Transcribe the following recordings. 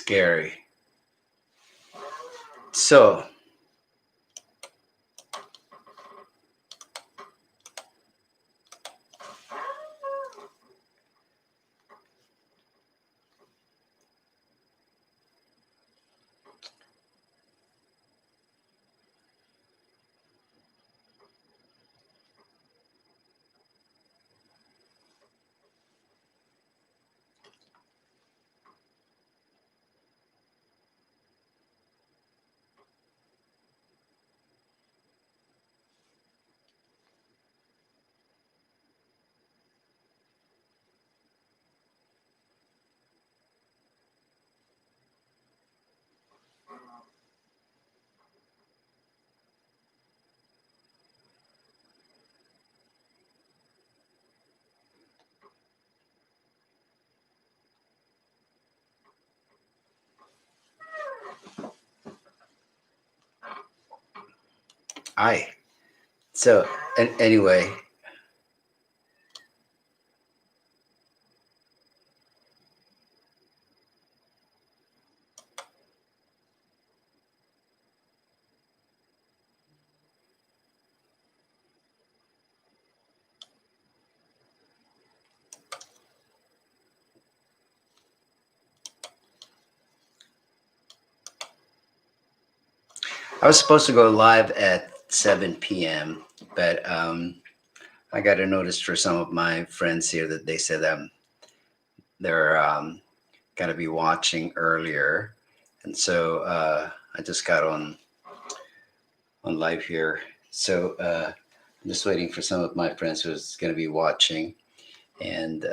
scary. So, I. So, and anyway, I was supposed to go live at 7 p.m., but I got a notice for some of my friends here that they said they're going to be watching earlier. And so I just got on live here. So I'm just waiting for some of my friends who's going to be watching. And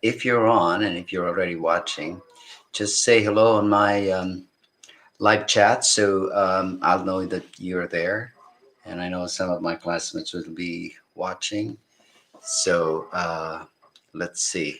if you're on and if you're already watching, just say hello on my live chat so I'll know that you're there. And I know some of my classmates will be watching. So let's see.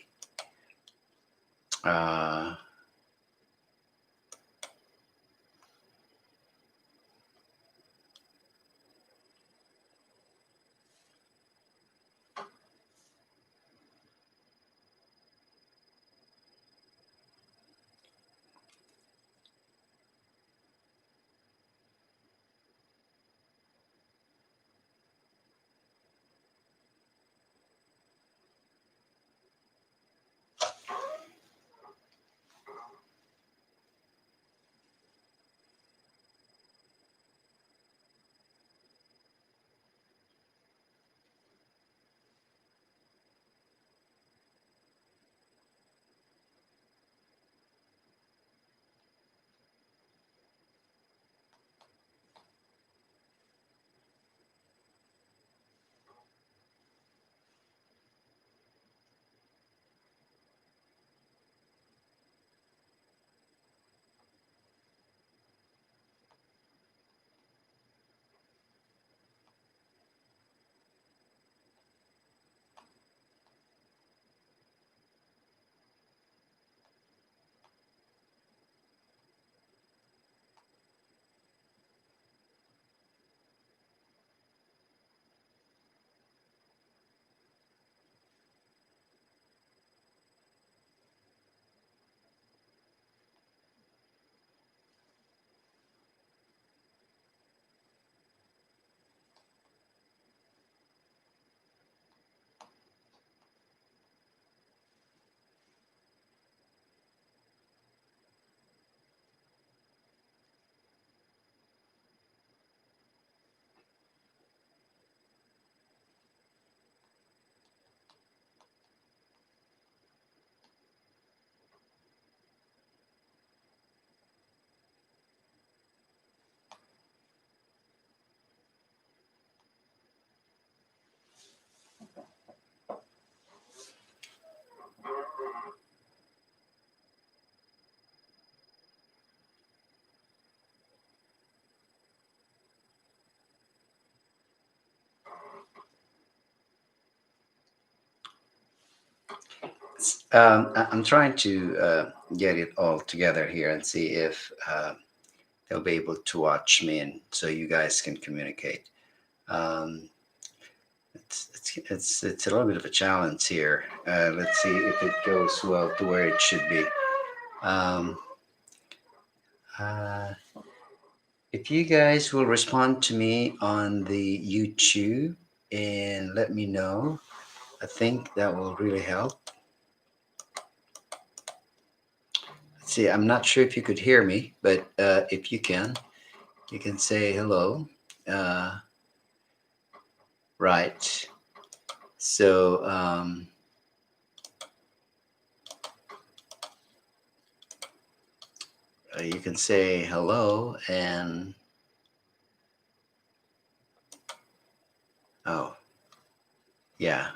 Uh, I'm trying to get it all together here and see if they'll be able to watch me and so you guys can communicate. Um, it's a little bit of a challenge here. Let's see if it goes well to where it should be. Um, If you guys will respond to me on the YouTube and let me know, I think that will really help. Let's see, I'm not sure if you could hear me, but if you can say hello. Right. So you can say hello and oh, yeah.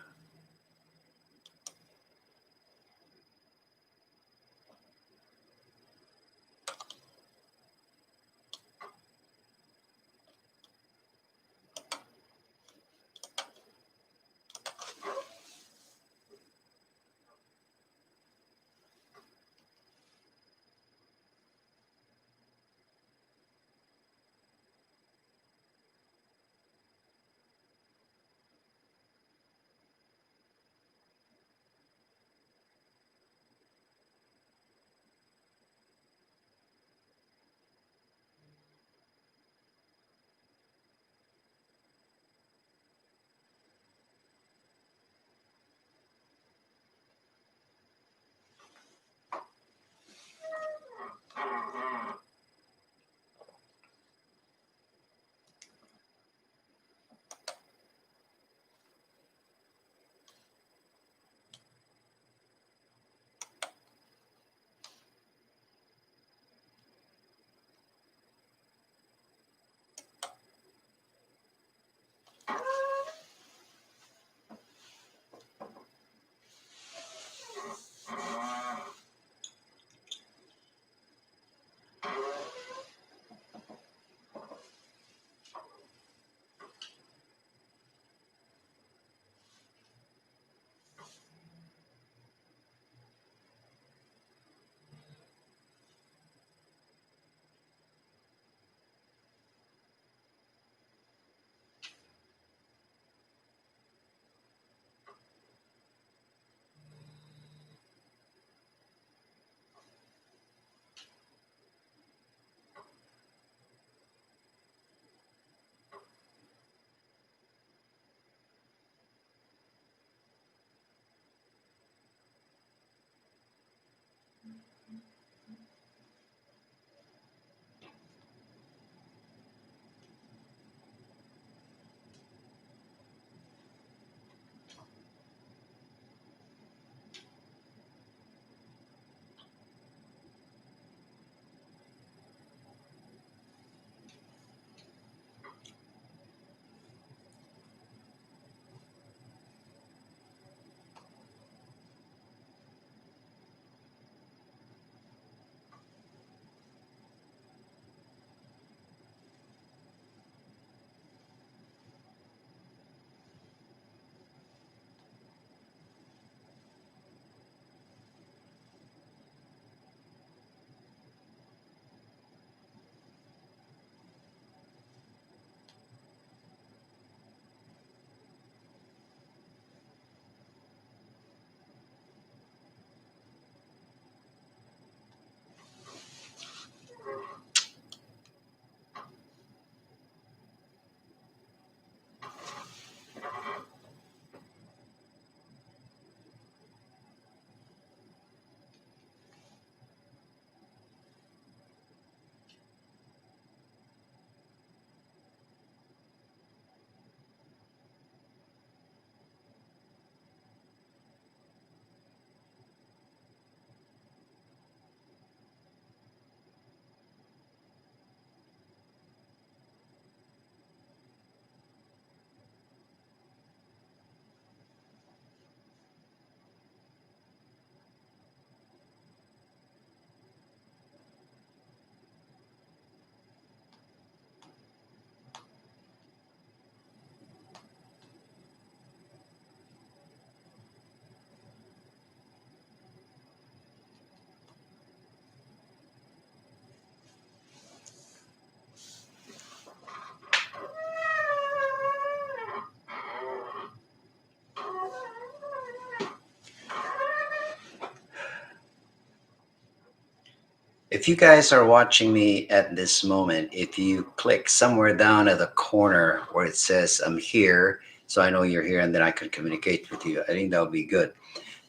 If you guys are watching me at this moment, if you click somewhere down at the corner where it says I'm here, so I know you're here and then I can communicate with you, I think that would be good.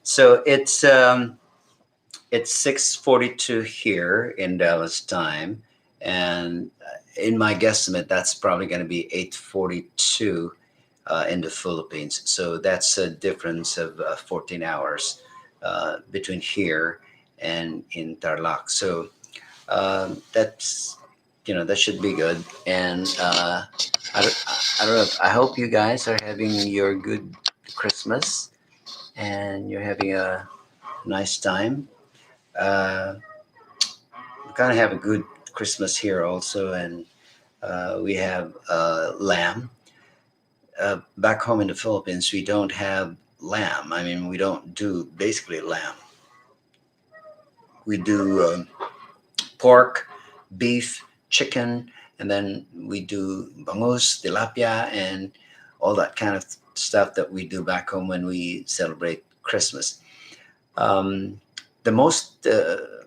So it's 6:42 here in Dallas time, and in my guesstimate, that's probably going to be 8:42 in the Philippines. So that's a difference of 14 hours between here and in Tarlac. So that's that should be good. And I don't know. I hope you guys are having your good Christmas and you're having a nice time. Uh, we kind of have a good Christmas here also, and we have lamb. Back home in the Philippines, we don't have lamb. I mean, we don't do basically lamb. We do pork, beef, chicken, and then we do bangus, tilapia, and all that kind of stuff that we do back home when we celebrate Christmas. Um, the most, the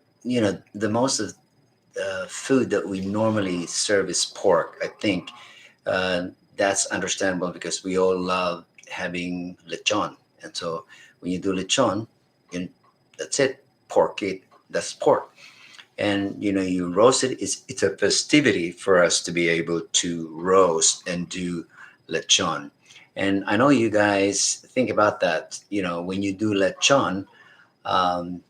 most of food that we normally serve is pork. I think that's understandable because we all love having lechon, and so when you do lechon, you, that's it. Pork it. That's pork, and you roast it. It's a festivity for us to be able to roast and do lechon. And I know you guys think about that. When you do lechon, um,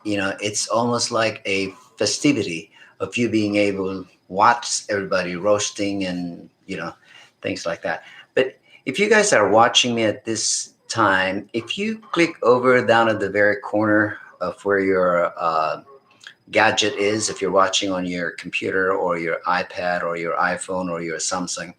it's almost like a festivity of you being able to watch everybody roasting and things like that. But if you guys are watching me at this time, if you click over down at the very corner of where your gadget is, if you're watching on your computer or your iPad or your iPhone or your Samsung,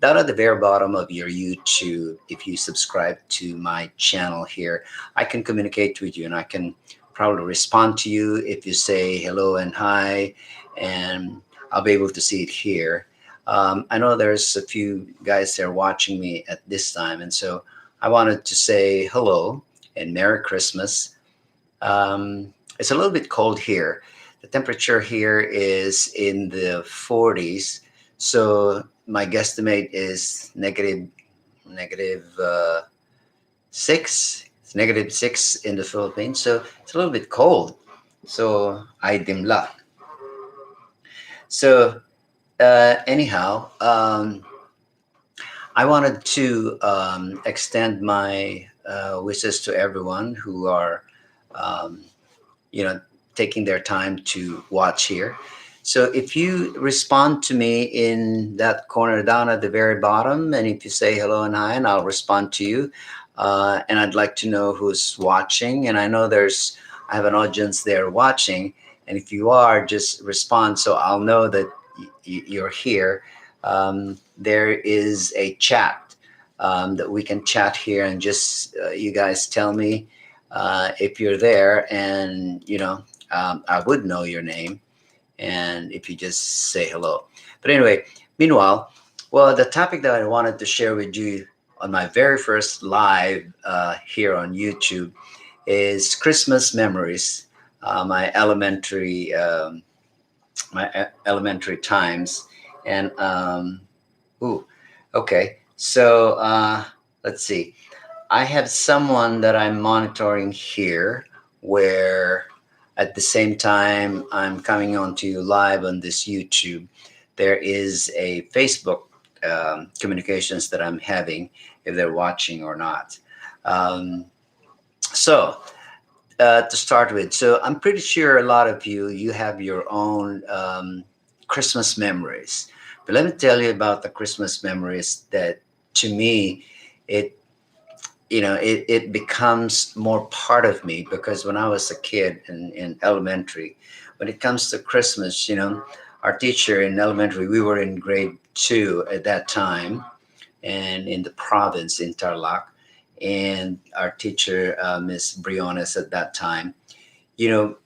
down at the very bottom of your YouTube, if you subscribe to my channel here, I can communicate with you and I can probably respond to you if you say hello and hi, and I'll be able to see it here. I know there's a few guys there watching me at this time, and so I wanted to say hello and Merry Christmas. It's a little bit cold here. The temperature here is in the 40s, so my guesstimate is negative 6. It's -6 in the Philippines, so it's a little bit cold. So I dimla. So anyhow, I wanted to extend my wishes to everyone who are, um, you know, taking their time to watch here. So if you respond to me in that corner down at the very bottom, and if you say hello and hi, and I'll respond to you. And I'd like to know who's watching. And I know I have an audience there watching. And if you are, just respond so I'll know that you're here. There is a chat that we can chat here, and just you guys tell me if you're there, and I would know your name, and if you just say hello. But anyway, meanwhile, well, the topic that I wanted to share with you on my very first live here on YouTube is Christmas memories, my elementary times, and ooh, okay. So let's see. I have someone that I'm monitoring here, where at the same time I'm coming on to you live on this YouTube, there is a Facebook communications that I'm having, if they're watching or not. Um, so to start with, so I'm pretty sure a lot of you have your own Christmas memories. But let me tell you about the Christmas memories that, to me, it it becomes more part of me, because when I was a kid in elementary, when it comes to Christmas, our teacher in elementary, we were in grade 2 at that time, and in the province in Tarlac, and our teacher, Miss Briones, at that time, you know,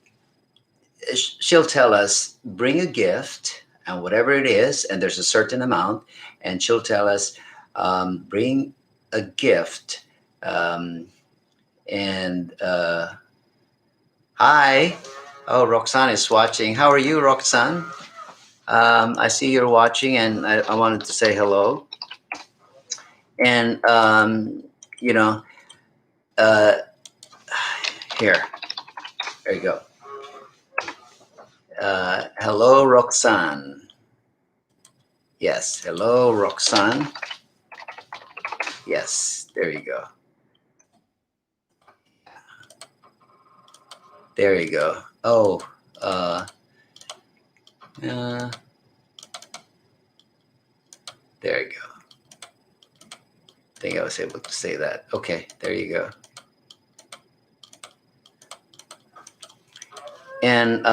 she'll tell us, bring a gift, and whatever it is, and there's a certain amount, and she'll tell us, bring a gift, um, and hi, Oh, Roxanne is watching. How are you, Roxanne? I see you're watching, and I wanted to say hello. And you know, uh, here, there you go. Hello, Roxanne. Yes, hello, Roxanne. Yes, there you go. There you go. Oh, uh, uh, there you go. I think I was able to say that. Okay, there you go. And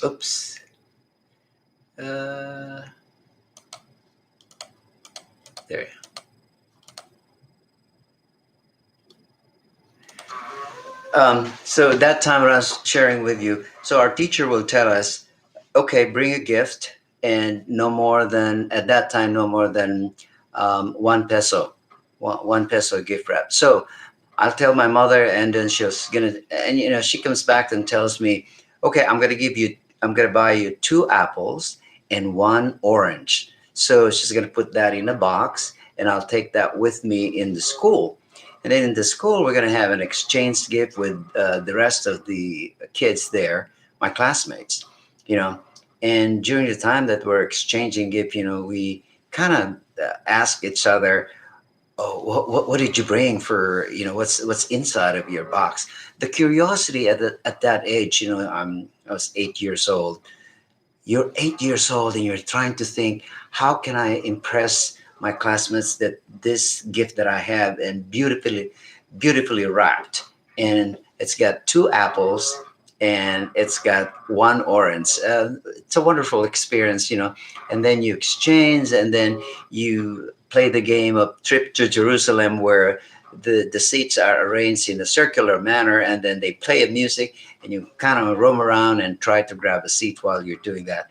oops. Uh, there. So that time when I was sharing with you, so our teacher will tell us, okay, bring a gift, and no more than at that time, no more than 1 peso, one peso gift wrap. So I'll tell my mother, and then she's gonna, and she comes back and tells me, okay, I'm gonna buy you 2 apples and 1 orange. So she's gonna put that in a box, and I'll take that with me in the school. And then in the school, we're gonna have an exchange gift with the rest of the kids there, my classmates, you know. And during the time that we're exchanging gift, we kind of ask each other, oh, what did you bring for, what's inside of your box? The curiosity at that age, I was 8 years old. You're 8 years old and you're trying to think, how can I impress my classmates that this gift that I have, and beautifully wrapped, and it's got 2 apples and it's got 1 orange. It's a wonderful experience, and then you exchange, and then you play the game of Trip to Jerusalem, where the seats are arranged in a circular manner, and then they play a music, and you kind of roam around and try to grab a seat while you're doing that.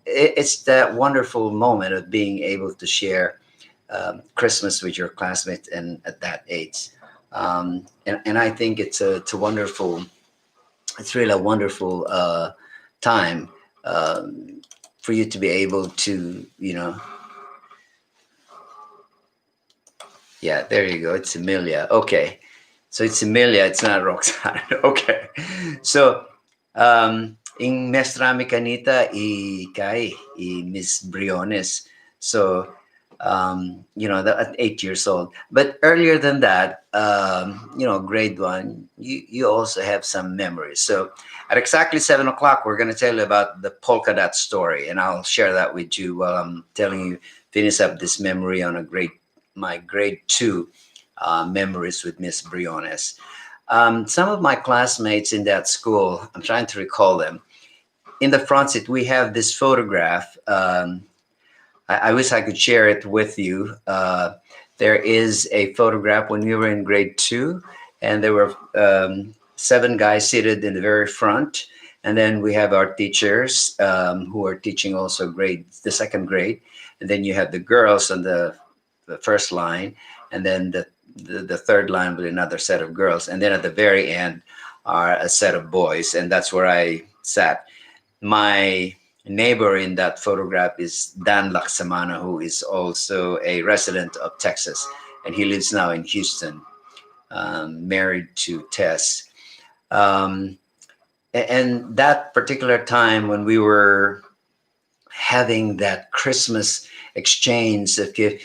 It's that wonderful moment of being able to share Christmas with your classmates and at that age. And I think it's really a wonderful time for you to be able to, yeah, there you go. It's Emilia. Okay. So it's Emilia, it's not Roxanne. Okay. So, in Mestrami Canita y Kai, y Miss Briones. So, at 8 years old. But earlier than that, grade one, you also have some memories. So at exactly 7 o'clock, we're going to tell you about the polka dot story, and I'll share that with you while I'm telling you, finish up this memory on my grade two memories with Miss Briones. Some of my classmates in that school, I'm trying to recall them. In the front seat, we have this photograph. I wish I could share it with you. There is a photograph when we were in grade two, and there were 7 guys seated in the very front. And then we have our teachers who are teaching also the second grade. And then you have the girls on the first line, and then the third line with another set of girls. And then at the very end are a set of boys. And that's where I sat. My neighbor in that photograph is Dan Laksamana, who is also a resident of Texas, and he lives now in Houston, married to Tess. Um, and that particular time when we were having that Christmas exchange of gift,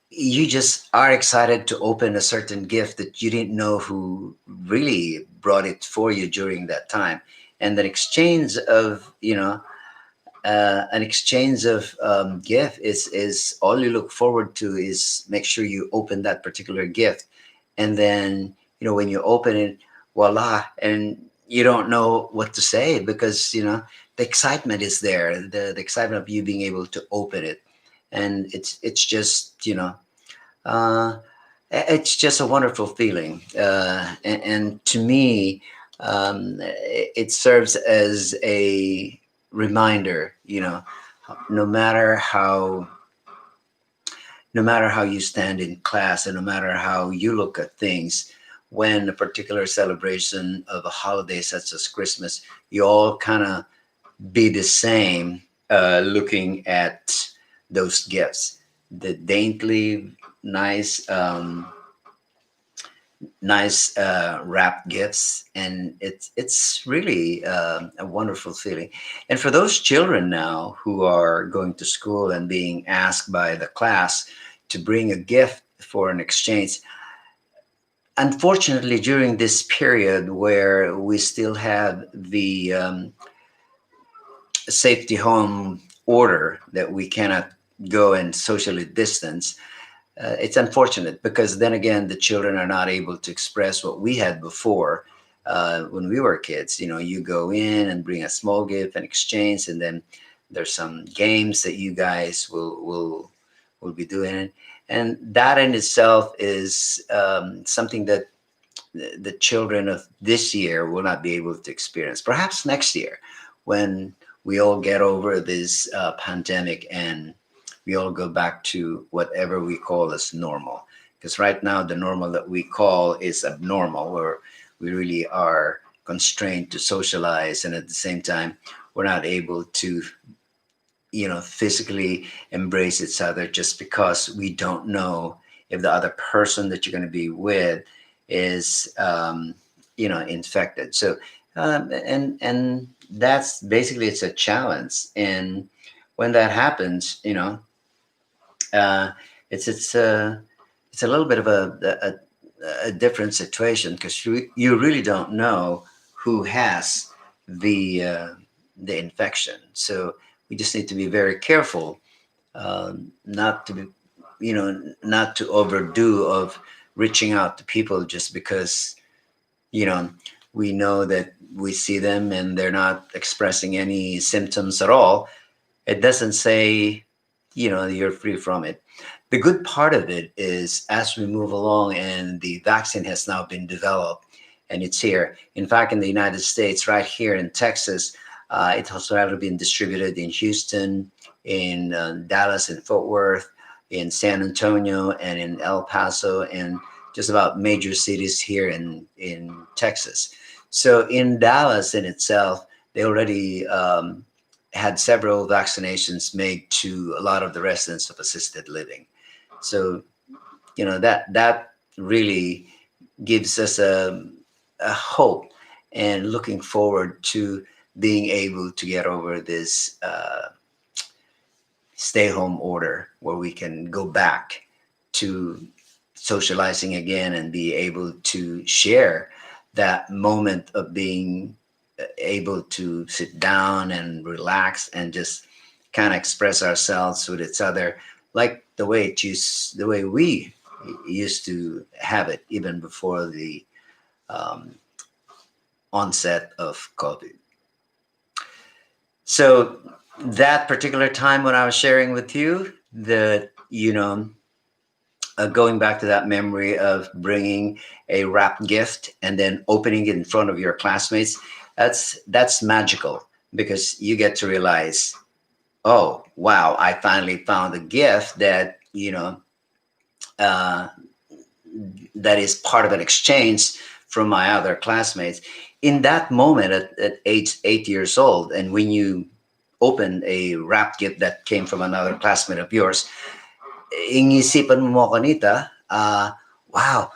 you just are excited to open a certain gift that you didn't know who really brought it for you during that time. And the exchange of, an exchange of gift is all you look forward to, is make sure you open that particular gift, and then when you open it, voila, and you don't know what to say, because the excitement is there, the excitement of you being able to open it, and it's just uh, it's just a wonderful feeling, and to me, it serves as a reminder, no matter how no matter how you stand in class, and no matter how you look at things, when a particular celebration of a holiday such as Christmas, you all kind of be the same, looking at those gifts, the daintily nice, wrapped gifts, and it's really a wonderful feeling. And for those children now who are going to school and being asked by the class to bring a gift for an exchange, unfortunately, during this period where we still have the safety home order that we cannot go and socially distance, it's unfortunate because then again, the children are not able to express what we had before. When we were kids, you go in and bring a small gift and exchange, and then there's some games that you guys will be doing, and that in itself is something that the children of this year will not be able to experience. Perhaps next year, when we all get over this pandemic and we all go back to whatever we call as normal. Because right now, the normal that we call is abnormal, where we really are constrained to socialize, and at the same time, we're not able to, physically embrace each other just because we don't know if the other person that you're going to be with is, infected. So, and that's basically, it's a challenge, and when that happens, uh, it's a little bit of a different situation because you really don't know who has the infection. So we just need to be very careful, not to be, not to overdo of reaching out to people just because you know we know that we see them and they're not expressing any symptoms at all. It doesn't say, you're free from it. The good part of it is as we move along and the vaccine has now been developed and it's here. In fact, in the United States, right here in Texas, it has already been distributed in Houston, in Dallas, in Fort Worth, in San Antonio, and in El Paso, and just about major cities here in Texas. So in Dallas in itself, they already had several vaccinations made to a lot of the residents of assisted living. So that really gives us a hope and looking forward to being able to get over this stay home order where we can go back to socializing again and be able to share that moment of being able to sit down and relax and just kind of express ourselves with each other like the way we used to have it even before the um, onset of COVID. So that particular time when I was sharing with you that going back to that memory of bringing a wrapped gift and then opening it in front of your classmates, that's magical because you get to realize, oh wow, I finally found a gift that uh, that is part of an exchange from my other classmates. In that moment, at age 8 years old, and when you open a wrapped gift that came from another classmate of yours, ingisipan mo kanita, wow,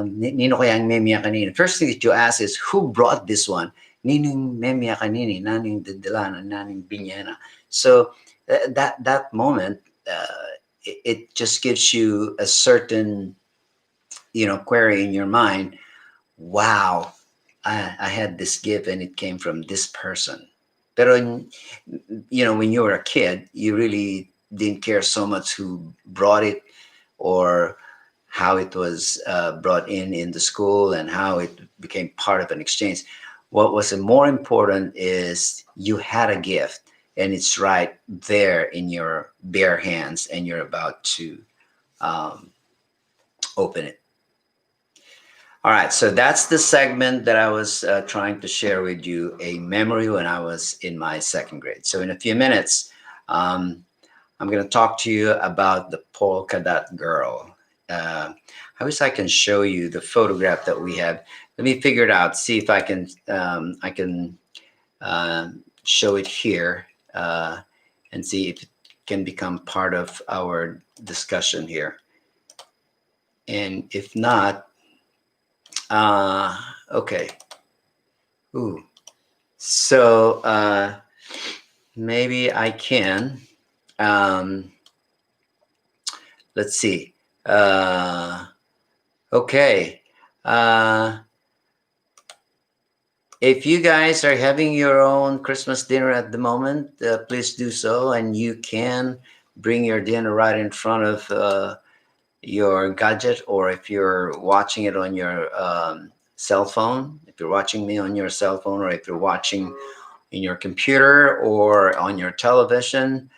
nino kaya ang memya kanina? First thing that you ask is, who brought this one? Nining memya kanini, naning didilana, naning binyana. So that moment, it just gives you a certain, query in your mind. Wow, I had this gift and it came from this person. Pero, when you were a kid, you really didn't care so much who brought it or how it was brought in the school and how it became part of an exchange. What was more important is you had a gift and it's right there in your bare hands and you're about to um, open it. All right, so that's the segment that I was trying to share with you, a memory when I was in my second grade. So in a few minutes, I'm going to talk to you about the polka dot girl. I wish I can show you the photograph that we have. Let me figure it out. See if I can show it here and see if it can become part of our discussion here. And if not, okay. Ooh. So maybe I can. Let's see. Okay. If you guys are having your own Christmas dinner at the moment, please do so. And you can bring your dinner right in front of your gadget, or if you're watching it on your cell phone, if you're watching me on your cell phone, or if you're watching in your computer or on your television,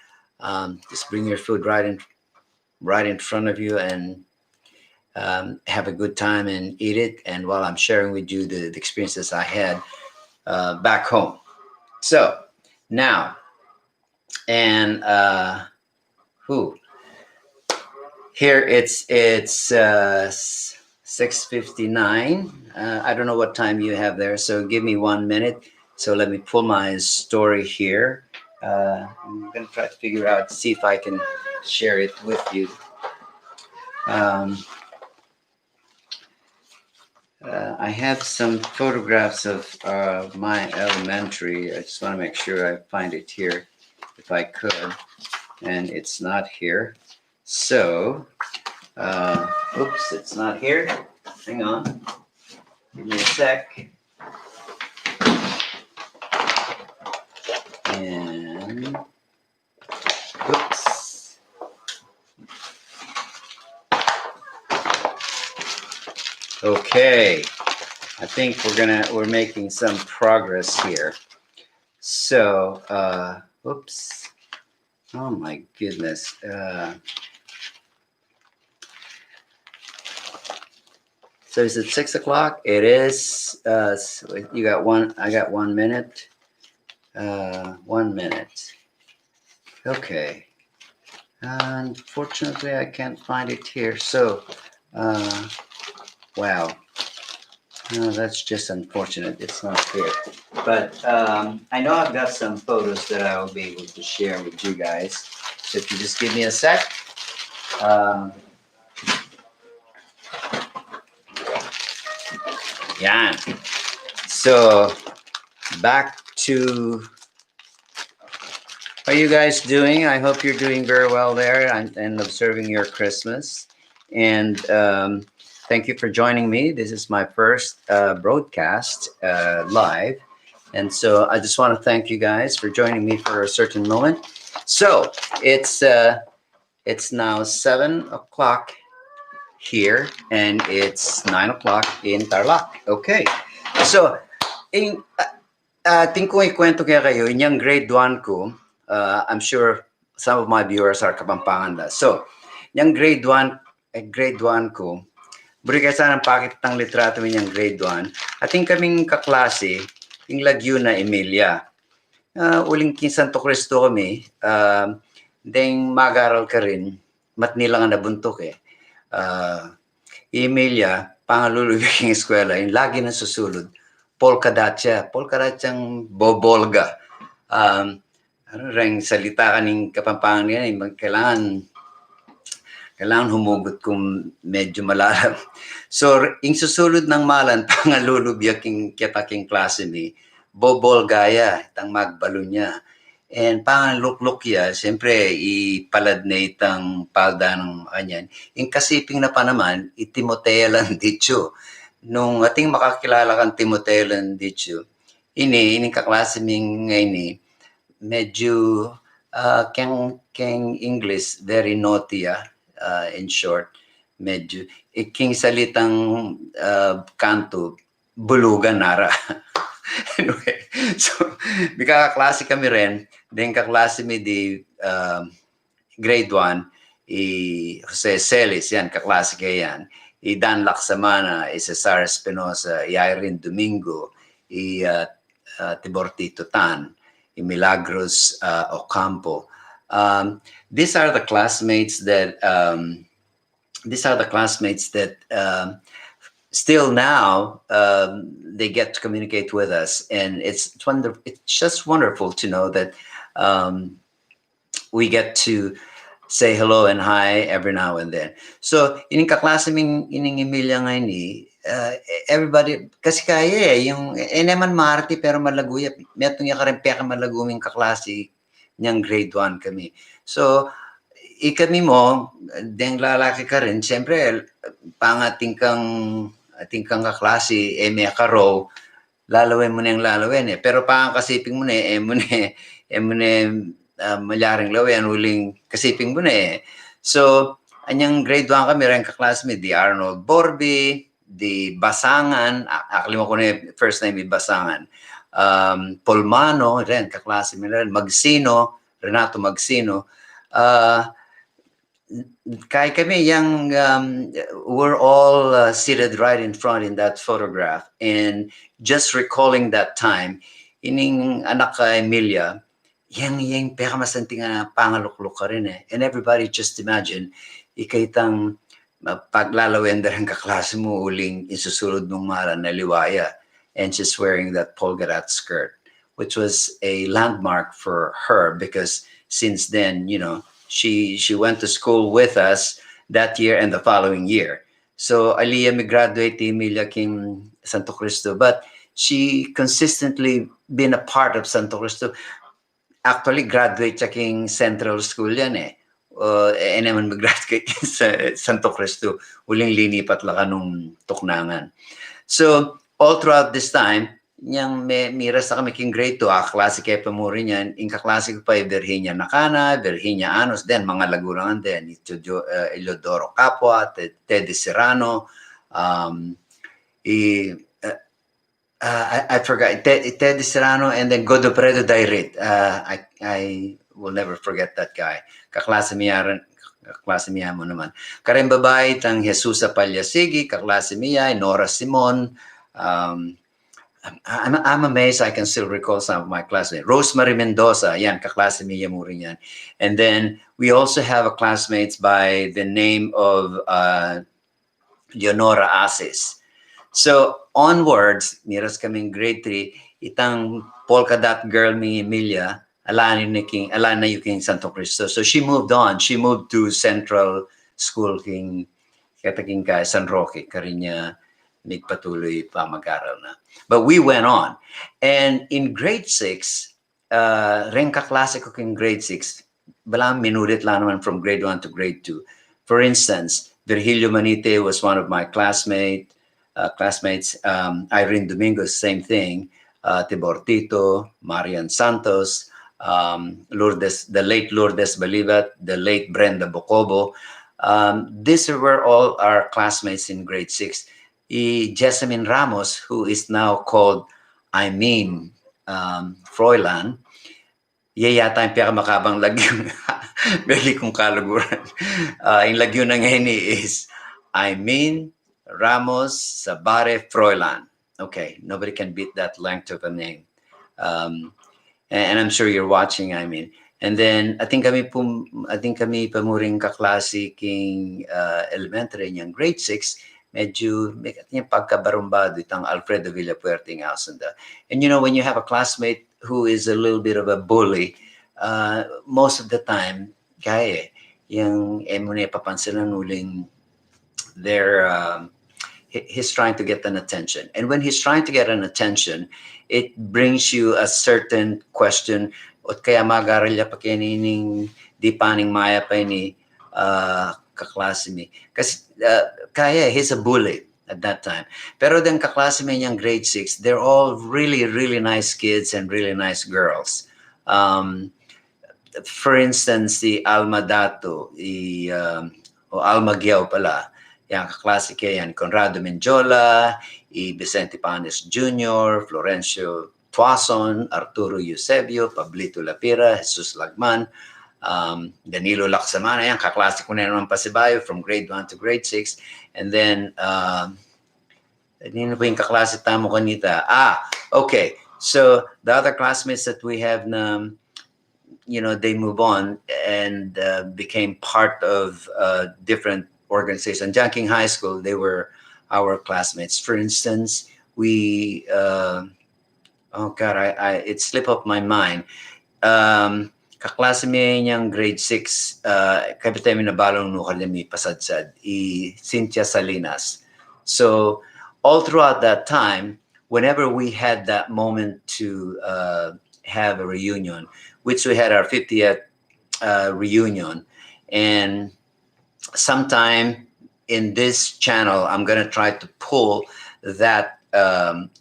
just bring your food right in front of you and have a good time and eat it. And while I'm sharing with you the experiences I had back home. So now, and here it's 6:59. I don't know what time you have there, so give me 1 minute. So let me pull my story here. I'm gonna try to figure out, see if I can share it with you. I have some photographs of my elementary. I just want to make sure I find it here, if I could, and it's not here. So, oops, it's not here. Hang on. Give me a sec. And, oops. Okay. I think we're making some progress here. So, oops. Oh my goodness. So is it 6 o'clock? It is. You got one. I got 1 minute. 1 minute. Okay. Unfortunately, I can't find it here. So, wow. No, that's just unfortunate. It's not here. But I know I've got some photos that I'll be able to share with you guys. So if you just give me a sec. Yeah. So back to, how are you guys doing? I hope you're doing very well there and observing your Christmas. And thank you for joining me. This is my first broadcast live. And so I just want to thank you guys for joining me for a certain moment. So it's now 7 o'clock here, and it's 9 o'clock in Tarlac. Okay. So, ating kong ikwento kaya kayo, inyang grade 1 ko, I'm sure some of my viewers are Kapampangan na. So, yung grade 1 ko, buri kayo saan ang pakit ng litrato ninyang grade 1. Ating kaming kaklase, yung Laguna, Emilia. Uling kin Santo Cristo kami, deng mag-aral ka rin, matnila nga nabuntok eh. Emilia, pangalulubing eskwela, yung lagi na susulod, polkadatya, polkadatyang bobolga. Ano rin, salita ka ng Kapampangan yan, kailangan humugot kung medyo malalam. So, yung susulod ng malan, pangalulubyak yung kitaking klase ni, bobolgaya, itang magbalo niya. And pangalukluk ya, siyempre, ipalad na itang palda ng kanyan. Yung kasiping na pa naman, Timoteo Landicho. Nung ating makakilala kang Timoteo Landicho, ining kaklase ming ngayon medyo keng English, very naughty in short. Medyo, iking salitang kanto, bulugan nara. Anyway, so, may kakaklase kami rin. Then kaklase mi di grade 1, Jose Celis, yan, kaklase kayo yan. Dan Laksamana, Cesar Espinosa, Irene Domingo, Tibor Tito Tan, Milagros Ocampo. These are the classmates that these are the classmates that still now they get to communicate with us, and it's just wonderful to know that um, we get to say hello and hi every now and then. So, ining kaklase ming ining Emilia nga ini, everybody, kasi kaya yung, naman Marty, pero malaguya, metong yung karimpe ka malaguming kaklase, niyang grade 1 kami. So, kami mo, deng lalaki ka rin, siyempre, pangating kang kaklase, may karaw, lalawin mo na yung lalawin eh. Pero pangkasiping mo na malyaring lawin, huling kasiping mo na eh. So, anyang grade 1 kami rin kaklasmate, di Arnold Borby, di Basangan, akali mo ko na yung first name yung Basangan, Polmano, rin, kaklasmate rin, Magsino, Renato Magsino, kaya kami yung we're all seated right in front in that photograph, and just recalling that time, ining anak ka Emilia, yung pinakamasanting pangaluklok ka rin eh. And everybody just imagine, ikaitang paglalawin rin kaklase mo uling isusulod ng mara na liwaya, and she's wearing that polkarat skirt, which was a landmark for her because since then, she went to school with us that year and the following year. So Aliyah may graduate Emilia King Santo Cristo, but she consistently been a part of Santo Cristo. Actually, graduate siya King Central School yan eh. Naman mag-graduate sa Santo Cristo. Uling linipat lang nung Tuknangan. So all throughout this time, yang miras na kami king grade 2, klase kaya pa mo rin yan, yung kaklase ko pa Virginia Nakana, Virginia Anos, then mga lagurangan din, Eliodoro Capua, Teddy Serrano, I forgot, Teddy Serrano, and then Godopredo Dairit. I will never forget that guy. Kaklase miya mo naman. Karing babae, tang Jesusa Palyasigi, kaklase miya, Nora Simon, I'm amazed I can still recall some of my classmates. Rosemary Mendoza, yan, kaklase niya mo rin yan. And then we also have a classmates by the name of Leonora Asis. So onwards, miras kaming grade 3, itang polka dot girl mi Emilia, alana yung king Santo Cristo. So she moved on. She moved to Central School king San Roque, karinya nagpatuloy pa mag-aral na. But we went on. And in grade 6, rin kaklase ko in grade 6, balang minulit lang naman from grade 1 to grade 2. For instance, Virgilio Manite was one of my classmates. Irene Domingos, same thing. Tibor Tito, Marian Santos, Lourdes, the late Lourdes Balibat, the late Brenda Bocobo. These were all our classmates in grade 6. Jessamine Ramos, who is now called Froilan, yata yung pinakamakabang lagyo beli kong kaluguran. Yung lagyo na ngayon is Ramos Sabare Froilan. Okay, nobody can beat that length of a name. And I'm sure you're watching, And then I think kami pamuring kaklase king elementary niyang grade 6. Medyo yung pagkabarumbado itang Alfredo Villapuerte ng Alcenda. And when you have a classmate who is a little bit of a bully, most of the time, kaya yung muna papansilan uling he's trying to get an attention. And when he's trying to get an attention, it brings you a certain question, at kaya mag-aral pa kinining di paning maya pa ni kaklase mi. Kasi kaya, he's a bully at that time. Pero then kaklase mi niyang grade 6, they're all really, really nice kids and really nice girls. For instance, si Alma Dato, Alma Giao pala, yan kaklase kaya yan, Conrado Menjola, Vicente Panes Jr., Florencio Tuason, Arturo Eusebio, Pablito Lapira, Jesus Lagman, Danilo Laksamana, yan, kaklase ko na naman Pasibayo from grade 1 to grade 6. And then, hindi na po yung kaklase tamo kanita. Okay. So, the other classmates that we have na, they move on and became part of different organization. Jiangking High School, they were our classmates. For instance, oh God, it slipped off my mind. Kaklase mi niyang grade 6, kapitay mi nabalong no kalimi pasadsad, Cynthia Salinas. So all throughout that time, whenever we had that moment to have a reunion, which we had our 50th reunion, and sometime in this channel, I'm going to try to pull that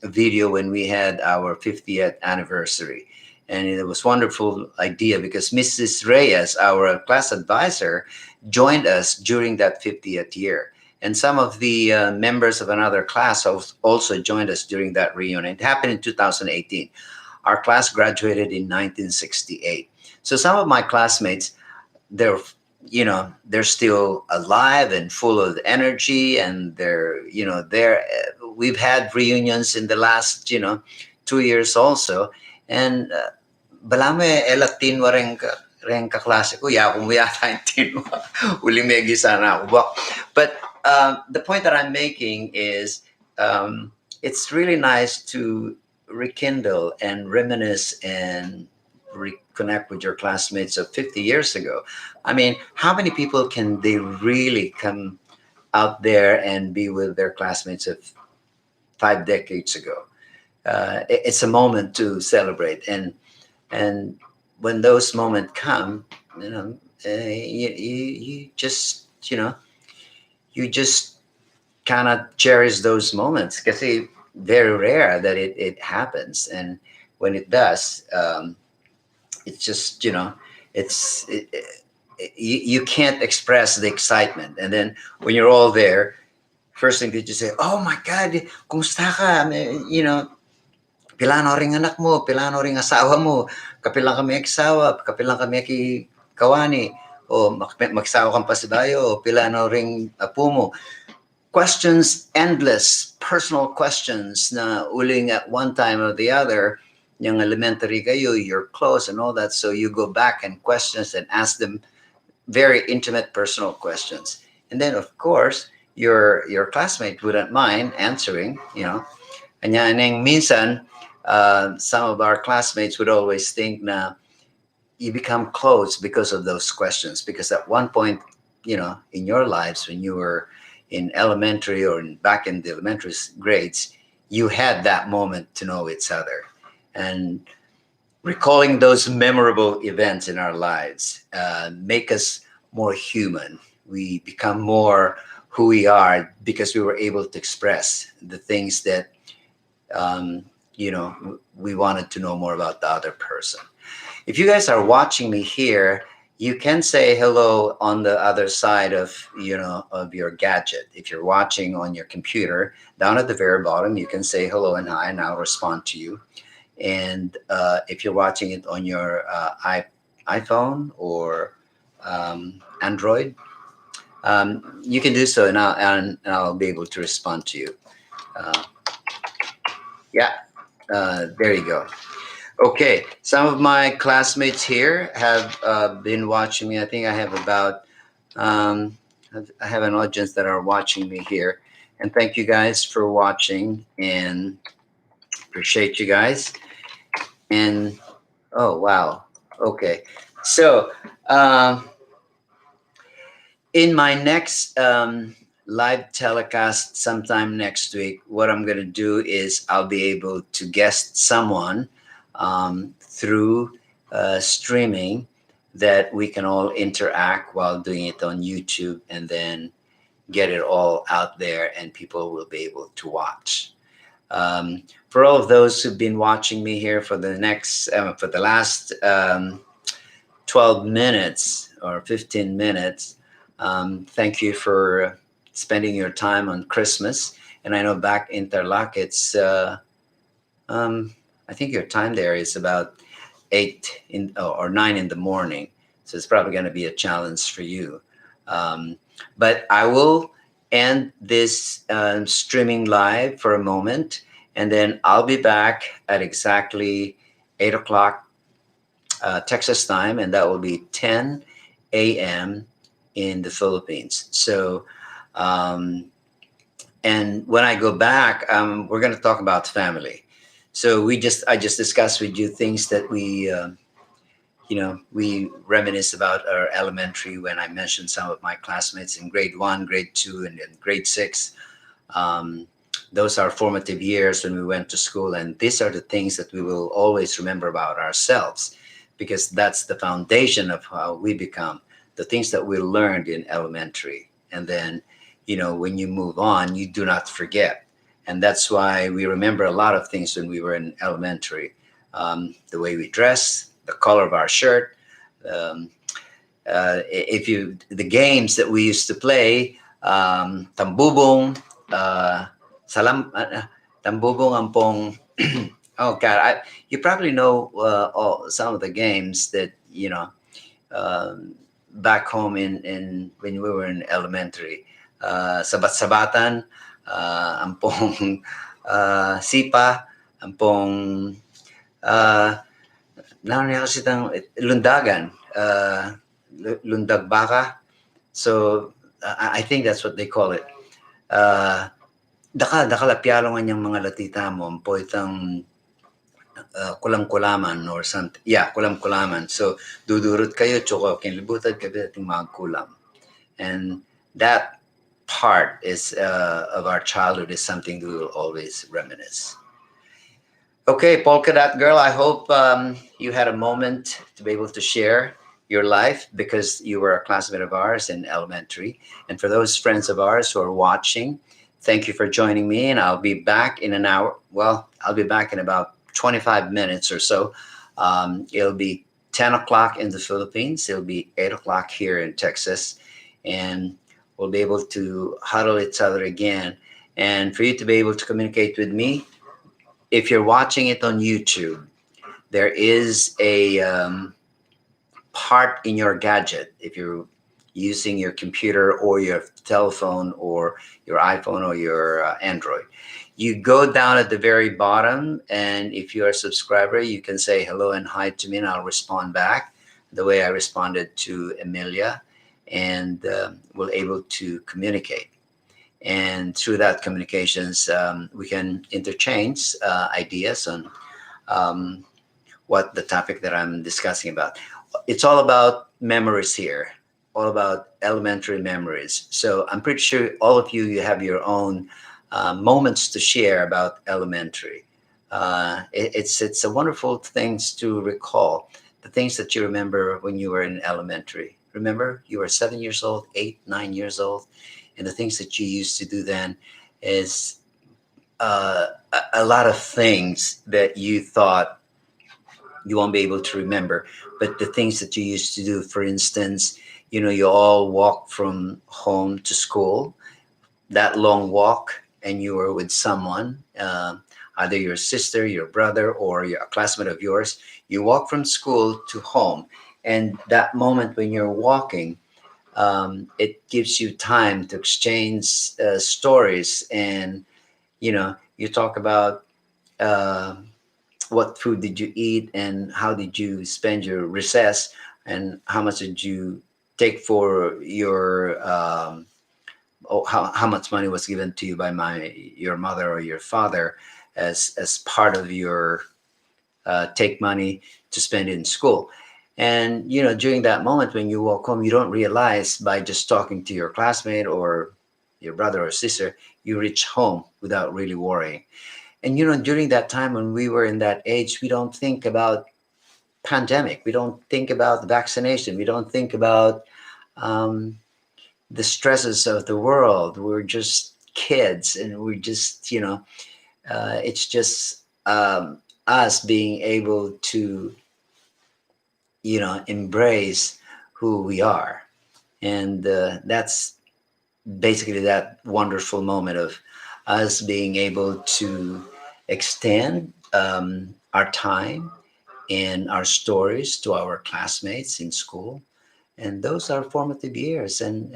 video when we had our 50th anniversary. And it was a wonderful idea because Mrs. Reyes, our class advisor, joined us during that 50th year. And some of the members of another class also joined us during that reunion. It happened in 2018. Our class graduated in 1968. So some of my classmates, they're still alive and full of energy, and we've had reunions in the last 2 years also. And balame elatinwa ren kaklase ko ya kung yata yung tinwa ulimegi sana ako. But the point that I'm making is it's really nice to rekindle and reminisce and reconnect with your classmates of 50 years ago. I mean, how many people can they really come out there and be with their classmates of 5 decades ago? It's a moment to celebrate, and when those moments come, you just you just cannot cherish those moments because it's very rare that it happens, and when it does, it's just you can't express the excitement. And then when you're all there, first thing that you say, oh my God, kumusta ka? Pilano ring anak mo, pilano ring asawa mo, kapilang kami asawa, kapilang kami kawani, o magsawa kang pasibayo, o pilano ring apo mo. Questions, endless personal questions na uling at one time or the other, yung elementary kayo, you're close and all that, so you go back and questions and ask them very intimate personal questions. And then of course, your classmate wouldn't mind answering, and minsan, some of our classmates would always think na you become close because of those questions. Because at one point, in your lives, when you were in elementary or back in the elementary grades, you had that moment to know each other. And recalling those memorable events in our lives make us more human. We become more who we are because we were able to express the things that we wanted to know more about the other person. If you guys are watching me here, you can say hello on the other side of your gadget. If you're watching on your computer, down at the very bottom, you can say hello and hi, and I'll respond to you. And if you're watching it on your iPhone or Android, you can do so, and I'll be able to respond to you. There you go. Okay, some of my classmates here have been watching me. I think I have about I have an audience that are watching me here, and thank you guys for watching, and appreciate you guys. And oh wow, okay, so in my next live telecast sometime next week, what I'm going to do is I'll be able to guest someone through streaming that we can all interact while doing it on YouTube, and then get it all out there and people will be able to watch. For all of those who've been watching me here for the last 12 minutes or 15 minutes, thank you for spending your time on Christmas. And I know back in Tarlac, it's I think your time there is about 8 or 9 in the morning. So it's probably going to be a challenge for you. But I will end this streaming live for a moment, and then I'll be back at exactly 8 o'clock Texas time, and that will be 10 a.m. in the Philippines. So Um, and when I go back, we're going to talk about family. So I just discussed with you things that we reminisce about our elementary when I mentioned some of my classmates in grade one, grade two, and in grade six. Um, those are formative years when we went to school, and these are the things that we will always remember about ourselves because that's the foundation of how we become the things that we learned in elementary. And then, when you move on, you do not forget. And that's why we remember a lot of things when we were in elementary, the way we dress, the color of our shirt. Um, if you the games that we used to play, tambubong, salam, tambubong ampong. Oh God, you probably know some of the games that um, back home in when we were in elementary. Sabat-sabatan, ampong sipa, ampong uh, naon niya kasi tang lundagan, lundag baka. So I think that's what they call it. Uh, daka lapyalo nga niyang mga latita mo, po itang kulam-kulaman or something. Yeah, kulam-kulaman. So dudurot kayo, tsaka kinlibutan kayo ating mga kulam. And that part is of our childhood is something we will always reminisce. Okay, Polka Dot Girl, I hope you had a moment to be able to share your life because you were a classmate of ours in elementary. And for those friends of ours who are watching, thank you for joining me. And I'll be back in an hour. Well, I'll be back in about 25 minutes or so. It'll be 10 o'clock in the Philippines, it'll be 8 o'clock here in Texas. And we'll be able to huddle each other again. And for you to be able to communicate with me, if you're watching it on YouTube, there is a part in your gadget. If you're using your computer or your telephone or your iPhone or your Android, you go down at the very bottom, and if you're a subscriber, you can say hello and hi to me, and I'll respond back the way I responded to Emilia, and we'll able to communicate. And through that communications, we can interchange ideas on um, what the topic that I'm discussing about. It's all about memories here, all about elementary memories. So I'm pretty sure all of you have your own moments to share about elementary. It's a wonderful things to recall the things that you remember when you were in elementary. Remember, you were 7 years old, 8, 9 years old, and the things that you used to do then is a lot of things that you thought you won't be able to remember, but the things that you used to do, for instance, you all walk from home to school, that long walk, and you were with someone, either your sister, your brother, or a classmate of yours. You walk from school to home, and that moment when you're walking, it gives you time to exchange stories, and you talk about uh, what food did you eat and how did you spend your recess and how much did you take for your how much money was given to you by your mother or your father as part of your take money to spend in school. And during that moment when you walk home, you don't realize by just talking to your classmate or your brother or sister, you reach home without really worrying. And during that time when we were in that age, we don't think about pandemic, we don't think about vaccination, we don't think about um, the stresses of the world. We're just kids, and we're just it's just us being able to embrace who we are. And that's basically that wonderful moment of us being able to extend our time and our stories to our classmates in school. And those are formative years, and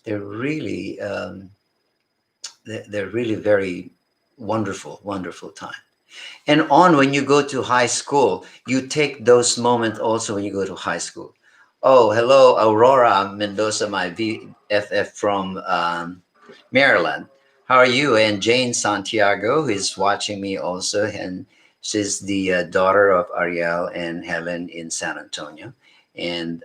they're really they're really very wonderful time. And on when you go to high school, you take those moments also when you go to high school. Oh, hello, Aurora Mendoza, my BFF from Maryland. How are you? And Jane Santiago, who is watching me also, and she's the daughter of Ariel and Helen in San Antonio, and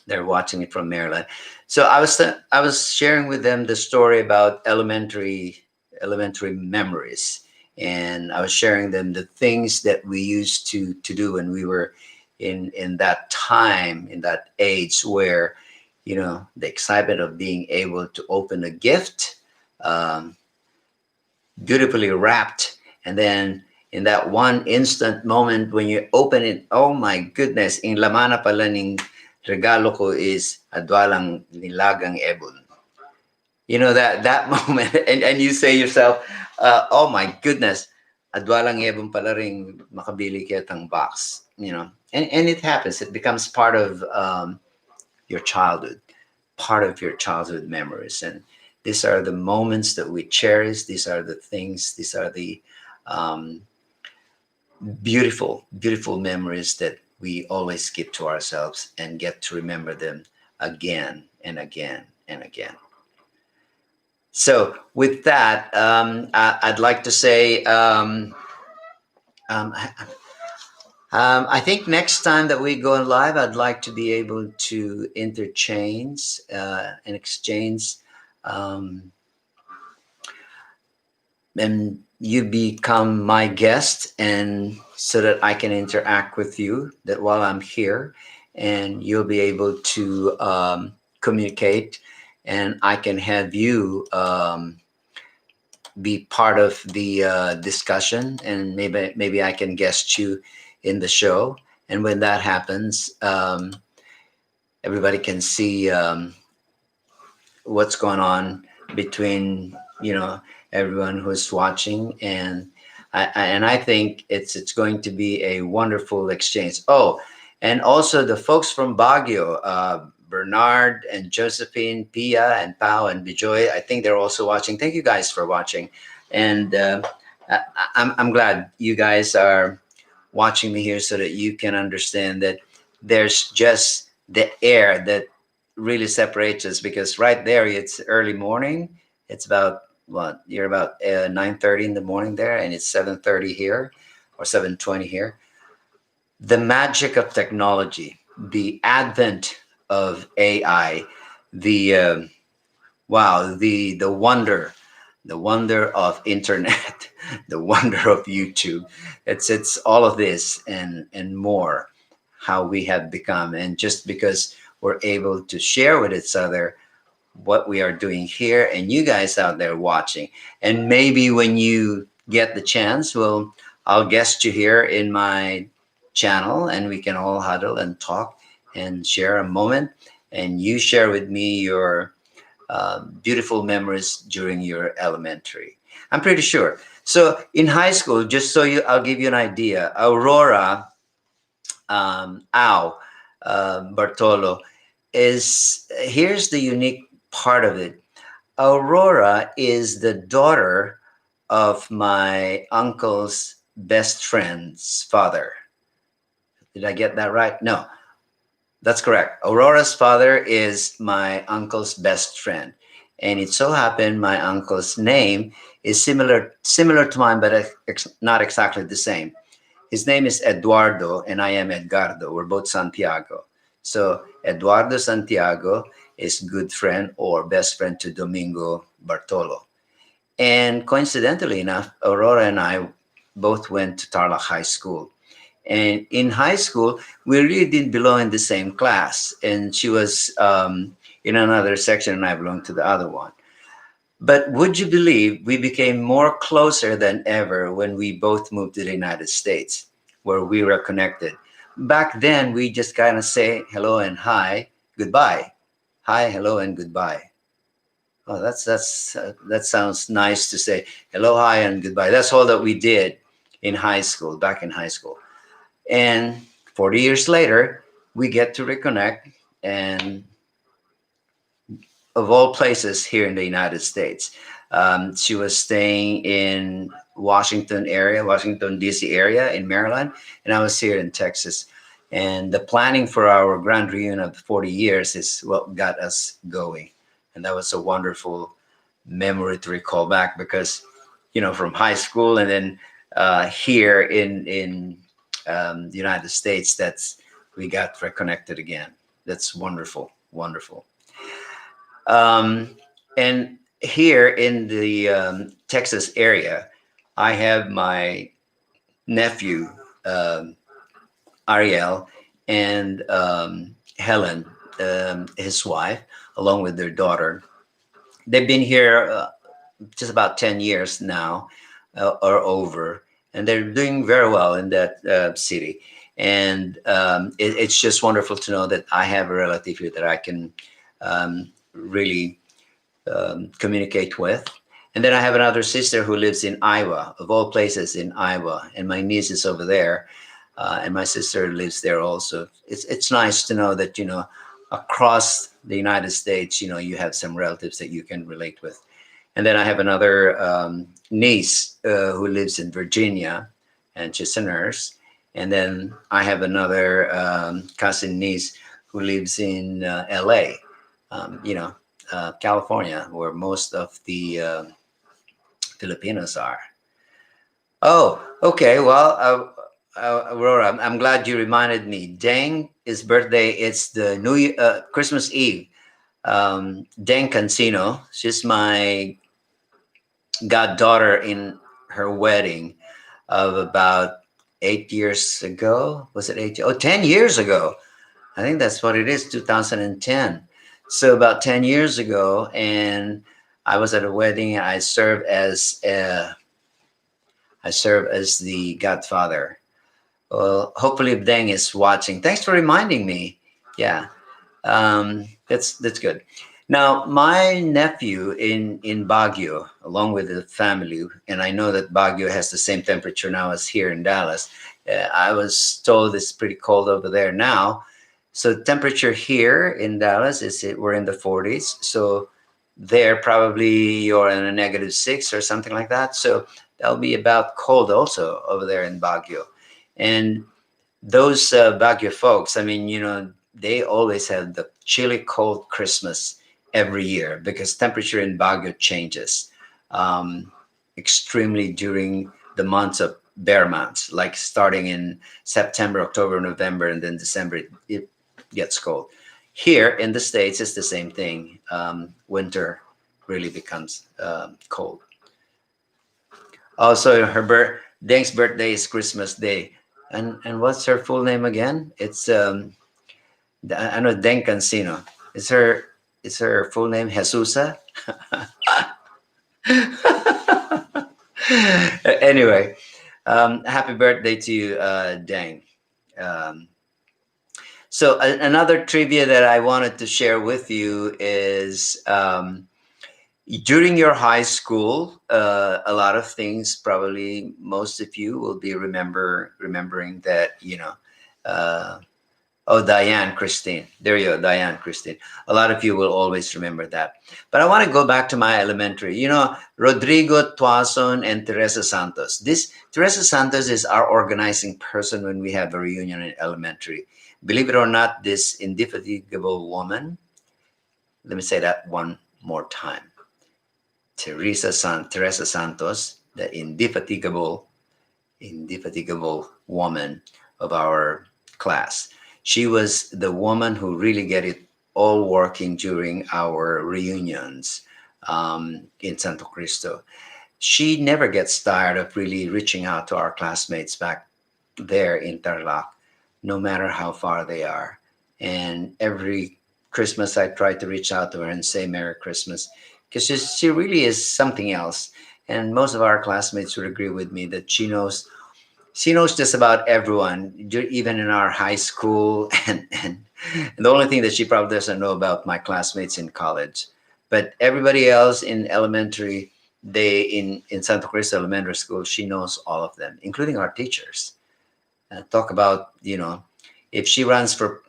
they're watching me from Maryland. So I was sharing with them the story about elementary memories, and I was sharing them the things that we used to do when we were in that time, in that age where, you know, the excitement of being able to open a gift, um, beautifully wrapped, and then in that one instant moment when you open it, oh my goodness, in lamana pala ning regalo ko is adwalang nilagang ebon. You know that moment, and you say yourself, oh my goodness, adwalang ebon pala ring makabili kitang box. You know, and it happens. It becomes part of your childhood, part of your childhood memories. And these are the moments that we cherish. These are the things, these are the um, beautiful, beautiful memories that we always keep to ourselves and get to remember them again and again and again. So, with that, I'd like to say, um, I think next time that we go live, I'd like to be able to interchange and exchange, um, and you become my guest, and so that I can interact with you. That while I'm here, and you'll be able to communicate, and I can have you be part of the discussion, and maybe I can guest you in the show. And when that happens, everybody can see what's going on between, you know, everyone who's watching. And I think it's going to be a wonderful exchange. Oh, and also the folks from Baguio, Bernard and Josephine, Pia and Pao and Bijoy, I think they're also watching. Thank you guys for watching. And I'm glad you guys are watching me here so that you can understand that there's just the air that really separates us, because right there it's early morning. It's about what, you're about 9:30 in the morning there, and it's 7:30 here, or 7:20 here. The magic of technology, the advent of AI, the wow, the wonder of internet, the wonder of YouTube. It's all of this and more, how we have become. And just because we're able to share with each other what we are doing here, and you guys out there watching, and maybe when you get the chance, well, I'll guest you here in my channel, and we can all huddle and talk and share a moment, and you share with me your beautiful memories during your elementary. I'm pretty sure. So in high school, just so you, I'll give you an idea. Aurora, Au, Bartolo, is, here's the unique part of it. Aurora is the daughter of my uncle's best friend's father. Did I get that right? No, that's correct. Aurora's father is my uncle's best friend. And it so happened my uncle's name is similar to mine, but not exactly the same. His name is Eduardo, and I am Edgardo. We're both Santiago. So Eduardo Santiago is good friend or best friend to Domingo Bartolo. And coincidentally enough, Aurora and I both went to Tarlac High School. And in high school, we really didn't belong in the same class. And she was in another section, and I belonged to the other one. But would you believe we became more closer than ever when we both moved to the United States, where we were connected. Back then, we just kind of say hello and hi, goodbye. Hi, hello, and goodbye. Oh, that sounds nice to say hello, hi, and goodbye. That's all that we did in high school, back in high school. And 40 years later, we get to reconnect, and of all places here in the United States. She was staying in Washington area, Washington D.C. area in Maryland, and I was here in Texas. And the planning for our grand reunion of 40 years is what got us going. And that was a wonderful memory to recall back because, from high school and then here in the United States, we got reconnected again. That's wonderful, wonderful. Um, and here in the Texas area, I have my nephew, um, Ariel, and Helen, his wife, along with their daughter. They've been here just about 10 years now or over, and they're doing very well in that city. And it's just wonderful to know that I have a relative here that I can really communicate with. And then I have another sister who lives in Iowa, of all places in Iowa, and my niece is over there, and my sister lives there also. It's nice to know that across the United States, you have some relatives that you can relate with. And then I have another niece who lives in Virginia, and she's a nurse. And then I have another cousin niece who lives in LA, California, where most of the Filipinos are. Oh, okay. Well, Aurora, I'm glad you reminded me. Dang, his birthday, it's the Christmas Eve. Dang Cancino, she's my goddaughter in her wedding of about 8 years ago. Was it 8? Oh, 10 years ago. I think that's what it is, 2010. So about 10 years ago, and I was at a wedding. I serve as the godfather. Well, hopefully Deng is watching. Thanks for reminding me. Yeah, that's good. Now, my nephew in Baguio, along with the family, and I know that Baguio has the same temperature now as here in Dallas. I was told it's pretty cold over there now. So temperature here in Dallas we're in the 40s. So there probably you're in a -6 or something like that. So that'll be about cold also over there in Baguio. And those Baguio folks, I mean, they always have the chilly cold Christmas every year because temperature in Baguio changes extremely during the months of bare months, like starting in September, October, November, and then December, it gets cold. Here in the States, it's the same thing. Winter really becomes cold. Also, Deng's birthday is Christmas Day. And what's her full name again? It's I know Deng Cancino. Is her full name Jesusa? Anyway, happy birthday to you, Deng. Um, so another trivia that I wanted to share with you is during your high school, a lot of things, probably most of you will be remembering that, uh, oh, Diane Christine. There you go, Diane Christine. A lot of you will always remember that. But I want to go back to my elementary. Rodrigo Tuason and Teresa Santos. This Teresa Santos is our organizing person when we have a reunion in elementary. Believe it or not, this indefatigable woman, let me say that one more time. Teresa Santos, the indefatigable woman of our class. She was the woman who really get it all working during our reunions in Santo Cristo. She never gets tired of really reaching out to our classmates back there in Tarlac, no matter how far they are. And every Christmas, I try to reach out to her and say Merry Christmas, because she really is something else. And most of our classmates would agree with me that she knows just about everyone, even in our high school, and the only thing that she probably doesn't know about my classmates in college. But everybody else in elementary, in Santa Cruz Elementary School, she knows all of them, including our teachers. Talk about, if she runs for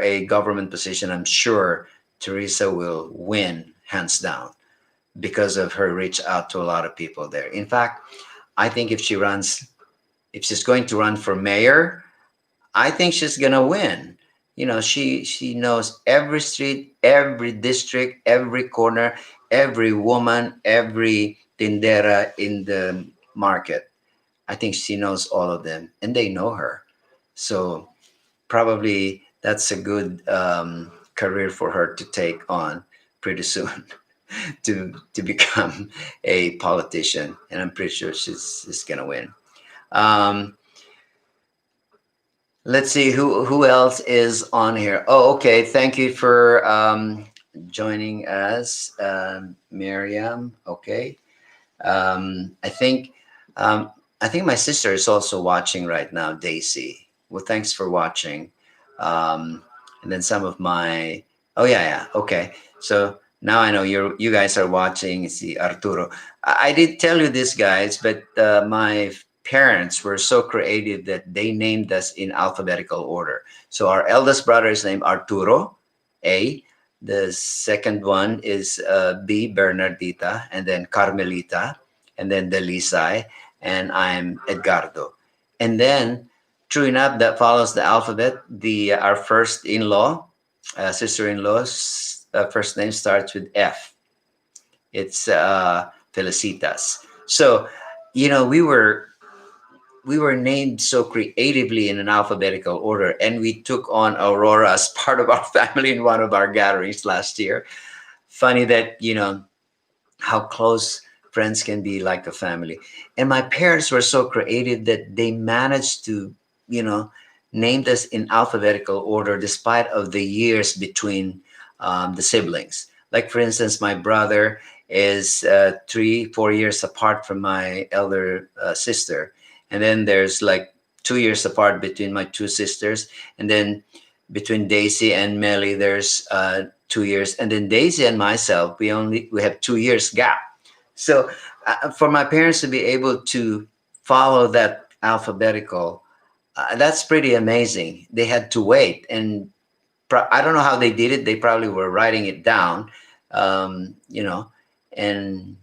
a government position, I'm sure Teresa will win hands down because of her reach out to a lot of people there. In fact, I think if she's going to run for mayor, I think she's gonna win. She knows every street, every district, every corner, every woman, every tindera in the market. I think she knows all of them, and they know her. So probably that's a good career for her to take on pretty soon to become a politician, and I'm pretty sure she's gonna win. Um, let's see who else is on here. Oh, okay. Thank you for joining us, Miriam. Okay. Um, I think um, I think my sister is also watching right now, Daisy. Well, thanks for watching. And then some of my oh yeah, yeah, okay. So now I know you guys are watching. See Arturo. I did tell you this, guys, but my parents were so creative that they named us in alphabetical order. So our eldest brother is named Arturo, A. The second one is B, Bernardita, and then Carmelita, and then Delisay, and I'm Edgardo. And then, true enough, that follows the alphabet. The our first in-law, sister-in-law's first name starts with F. It's Felicitas. So, we were named so creatively in an alphabetical order, and we took on Aurora as part of our family in one of our gatherings last year. Funny that how close friends can be like a family. And my parents were so creative that they managed to you know name us in alphabetical order despite of the years between the siblings. Like, for instance, my brother is 3 4 years apart from my elder sister, and then there's like 2 years apart between my two sisters, and then between Daisy and Melly there's 2 years, and then Daisy and myself we have 2 years gap. So for my parents to be able to follow that alphabetical, that's pretty amazing. They had to wait, and I don't know how they did it. They probably were writing it down, you know, and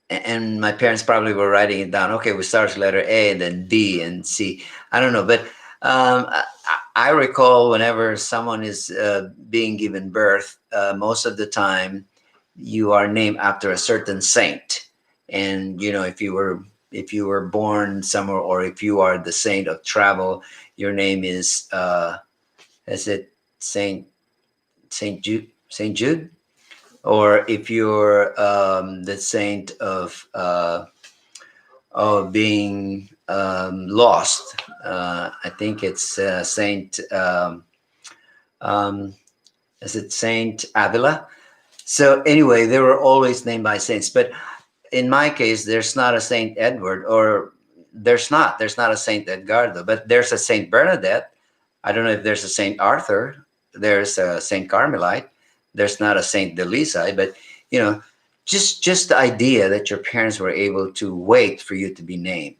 and my parents probably were writing it down. Okay, we start with letter A and then B and C. I don't know, but I recall whenever someone is being given birth, most of the time you are named after a certain saint, and if you were born somewhere, or if you are the saint of travel, your name is it Saint Jude, or if you're the saint of being lost, I think it's Saint um, is it Saint Avila. So anyway, they were always named by saints, but in my case there's not a Saint Edward, or there's not a Saint Edgardo, but there's a Saint Bernadette. I don't know if there's a Saint Arthur. There's a Saint Carmelite. There's not a Saint Delisai, but you know, just the idea that your parents were able to wait for you to be named.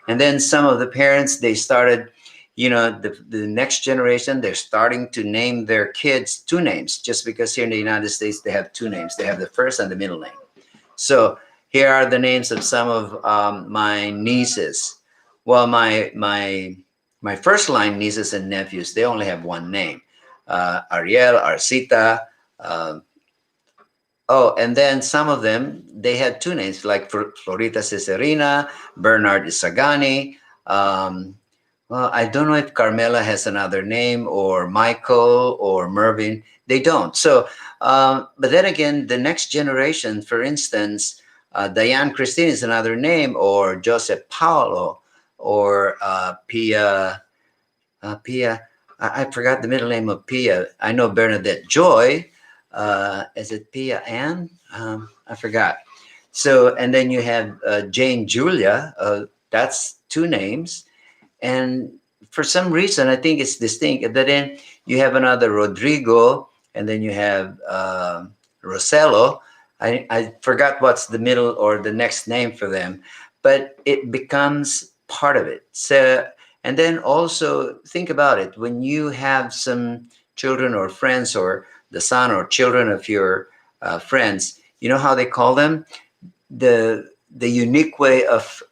And then some of the parents, they started, the next generation, they're starting to name their kids two names, just because here in the United States they have two names. They have the first and the middle name. So here are the names of some of my nieces. Well, my first line nieces and nephews, they only have one name: Ariel, Arcita. Uh, oh, and then some of them, they had two names, like Florita Ceserina, Bernard Isagani. Well, I don't know if Carmela has another name, or Michael, or Mervyn. They don't. So, but then again, the next generation, for instance, Diane Christine is another name, or Joseph Paolo, or Pia. I forgot the middle name of Pia. I know Bernadette Joy. Is it Pia Ann? I forgot. So, and then you have Jane Julia. That's two names. And for some reason, I think it's distinct. But then you have another Rodrigo, and then you have Rosello. I forgot what's the middle or the next name for them, but it becomes part of it. So, and then also think about it: when you have some children or friends, or the son or children of your friends, you know how they call them? The unique way of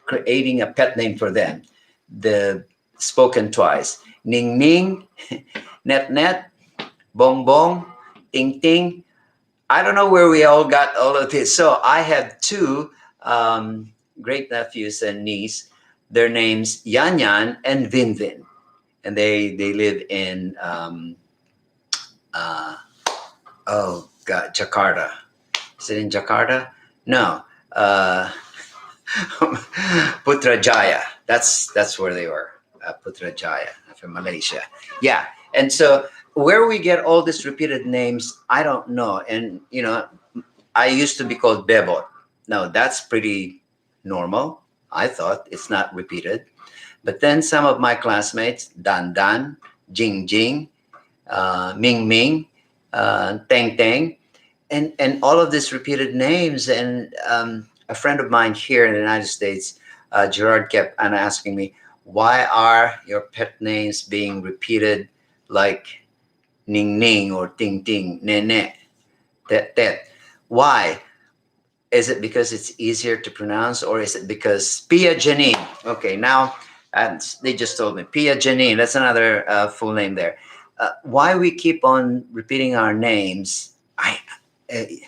creating a pet name for them. the spoken twice. Ning ning, net net, bong bong, ting ting. I don't know where we all got all of this. So I have two great nephews and niece. Their names Yan Yan and Vin Vin, and they live in uh, oh god, Jakarta. Is it in Jakarta? No, Putrajaya. That's where they were. Putrajaya from Malaysia. Yeah, and so where we get all these repeated names, I don't know. And I used to be called Bebot. No, that's pretty normal. I thought it's not repeated. But then some of my classmates, Dan Dan, Jing Jing, Ming Ming, Teng Teng, and all of these repeated names. And a friend of mine here in the United States, Gerard, kept on asking me, why are your pet names being repeated like Ning Ning or Ting Ting, Nene, Tet Tet? Why? Is it because it's easier to pronounce, or is it because Pia Janine? Okay, now they just told me Pia Janine. That's another full name there. Why we keep on repeating our names? It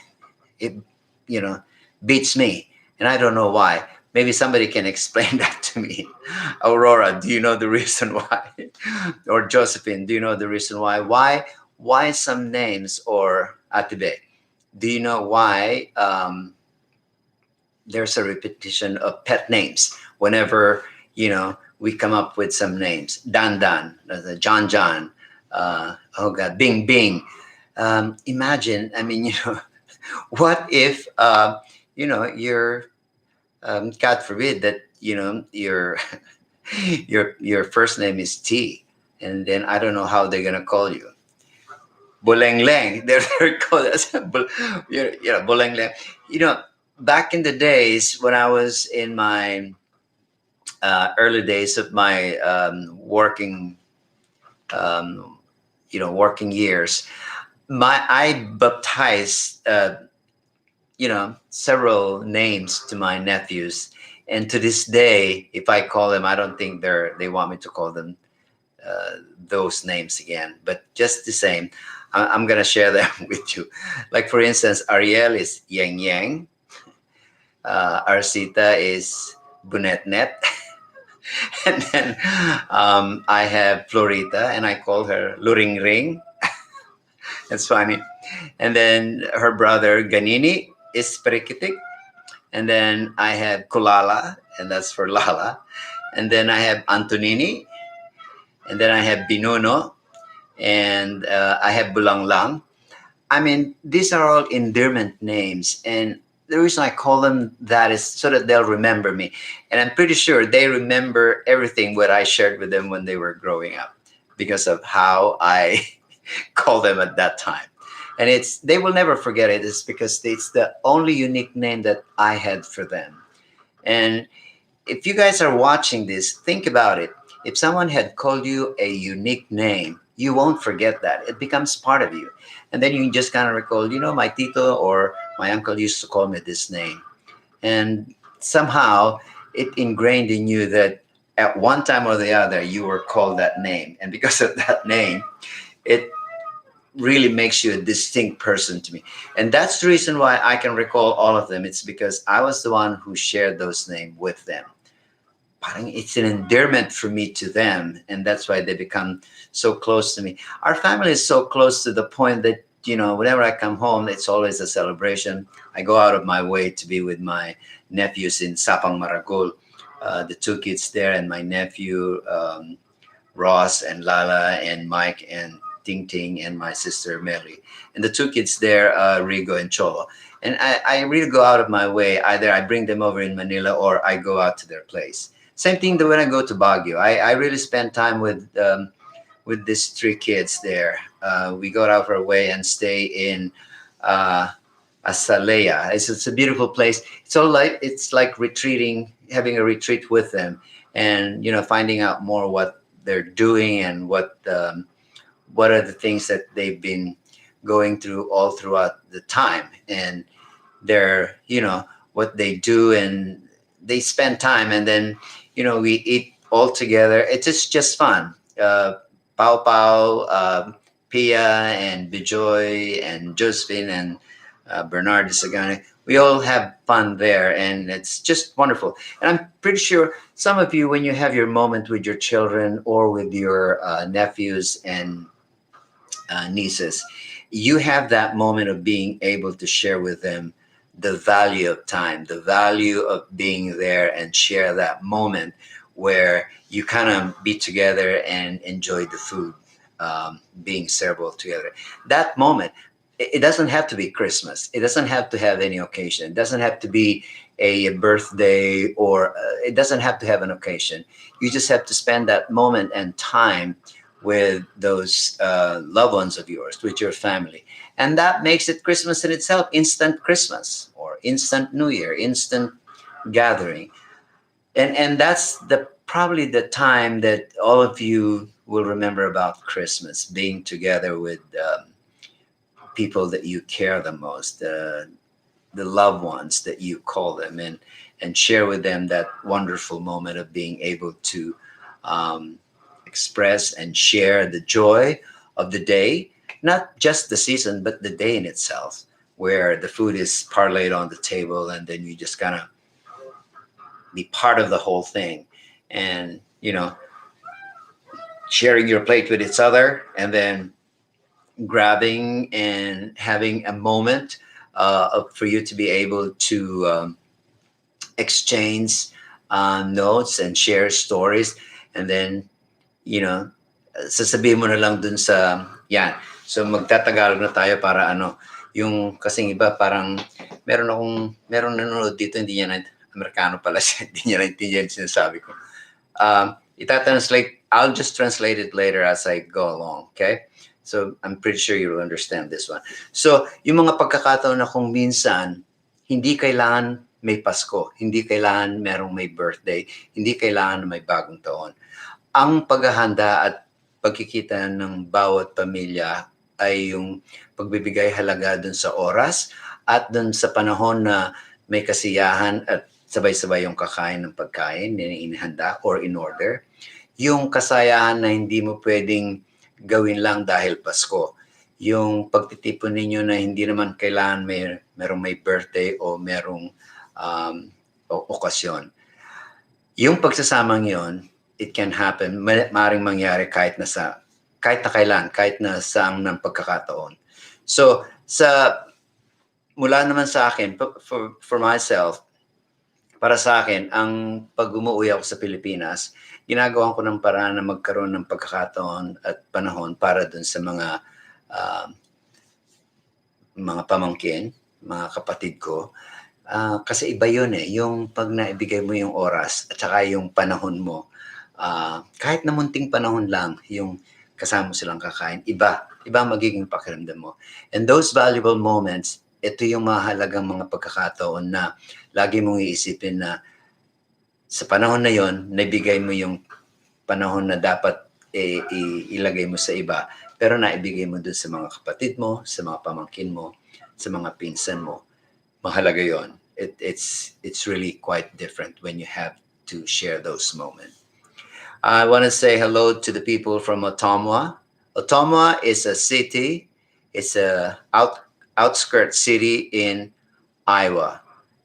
beats me, and I don't know why. Maybe somebody can explain that to me. Aurora, do you know the reason why? Or Josephine, do you know the reason why? Why some names, or Atibe? Do you know why there's a repetition of pet names whenever we come up with some names? Dan Dan, John John, oh God, Bing Bing. Imagine, I mean, what if you're God forbid that your your first name is T, and then I don't know how they're gonna call you. Boleng Leng. They're called as Boleng Leng. Back in the days when I was in my early days of my um, working years, I baptized several names to my nephews, and to this day, if I call them, I don't think they want me to call them those names again. But just the same, I'm gonna share them with you. Like for instance, Ariel is Yang Yang, Arcita is Bunet Net, and then I have Florita, and I call her Luring Ring. It's funny. And then her brother Ganini is Perikitik. And then I have Kulala, and that's for Lala. And then I have Antonini, and then I have Binuno, and I have Bulanglang. I mean, these are all endearment names, and the reason I call them that is so that they'll remember me. And I'm pretty sure they remember everything what I shared with them when they were growing up because of how I call them at that time. And they will never forget it. It's because it's the only unique name that I had for them. And if you guys are watching this, think about it. If someone had called you a unique name, you won't forget that. It becomes part of you. And then you just kind of recall, my tito or my uncle used to call me this name. And somehow it ingrained in you that at one time or the other, you were called that name. And because of that name, it really makes you a distinct person to me. And that's the reason why I can recall all of them. It's because I was the one who shared those names with them. It's an endearment for me to them, and that's why they become so close to me. Our family is so close to the point that whenever I come home, it's always a celebration. I go out of my way to be with my nephews in Sapang Maragol, the two kids there, and my nephew Ross and Lala and Mike and Ting Ting and my sister Mary, and the two kids there, Rigo and Cholo. And I really go out of my way. Either I bring them over in Manila or I go out to their place. Same thing that when I go to Baguio, I really spend time with these three kids there. We go out of our way and stay in Asalea. It's a beautiful place. It's like retreating, having a retreat with them, and finding out more what they're doing and what are the things that they've been going through all throughout the time, and what they do, and they spend time, and then we eat all together. It's just fun. Pau Pau, Pia, and Bijoy, and Josephine, and Bernard Sagani. We all have fun there, and it's just wonderful. And I'm pretty sure some of you, when you have your moment with your children or with your nephews and nieces, you have that moment of being able to share with them the value of time, the value of being there and share that moment where you kind of be together and enjoy the food being served all together. That moment, it doesn't have to be Christmas. It doesn't have to have any occasion. It doesn't have to be a birthday or it doesn't have to have an occasion. You just have to spend that moment and time with those loved ones of yours, with your family. And that makes it Christmas in itself, instant Christmas or instant New Year, instant gathering. And that's the probably the time that all of you will remember about Christmas, being together with people that you care the most, the loved ones that you call them, and share with them that wonderful moment of being able to um, express and share the joy of the day, not just the season, but the day in itself, where the food is parlayed on the table and then you just kind of be part of the whole thing. And, sharing your plate with each other and then grabbing and having a moment for you to be able to exchange notes and share stories. And then, you know, sasabihin mo na lang dun sa, yan. So magtatagalog na tayo para ano, yung kasing iba parang meron nanonood dito, hindi niya na, Amerikano pala siya, hindi niya naintindihan yung sinasabi ko. I'll just translate it later as I go along, okay? So I'm pretty sure you'll understand this one. So yung mga pagkakataon na kung minsan, hindi kailangan may Pasko, hindi kailangan merong may birthday, hindi kailangan may bagong taon. Ang paghahanda at pagkikita ng bawat pamilya ay yung pagbibigay halaga dun sa oras at dun sa panahon na may kasiyahan at sabay-sabay yung kakain ng pagkain, inihanda or in order. Yung kasayahan na hindi mo pwedeng gawin lang dahil Pasko. Yung pagtitipon ninyo na hindi naman kailangan merong may birthday o merong okasyon. Yung pagsasamang yon, it can happen, maaaring mangyari kahit na kailan, kahit na saang ng pagkakataon. So, mula naman sa akin, for myself, para sa akin, ang pag umuwi ako sa Pilipinas, ginagawa ko ng paraan na magkaroon ng pagkakataon at panahon para dun sa mga pamangkin, mga kapatid ko. Kasi iba yun yung pag naibigay mo yung oras at saka yung panahon mo, kahit na munting panahon lang, yung kasama silang kakain, iba magiging pakiramdam mo. And those valuable moments, ito yung mahalagang mga pagkakataon na lagi mong iisipin na sa panahon na yon, naibigay mo yung panahon na dapat ilagay mo sa iba, pero naibigay mo dun sa mga kapatid mo, sa mga pamangkin mo, sa mga pinsan mo. Mahalaga yon. It's really quite different when you have to share those moments. I want to say hello to the people from Ottumwa. Ottumwa is a city. It's a outskirt city in Iowa.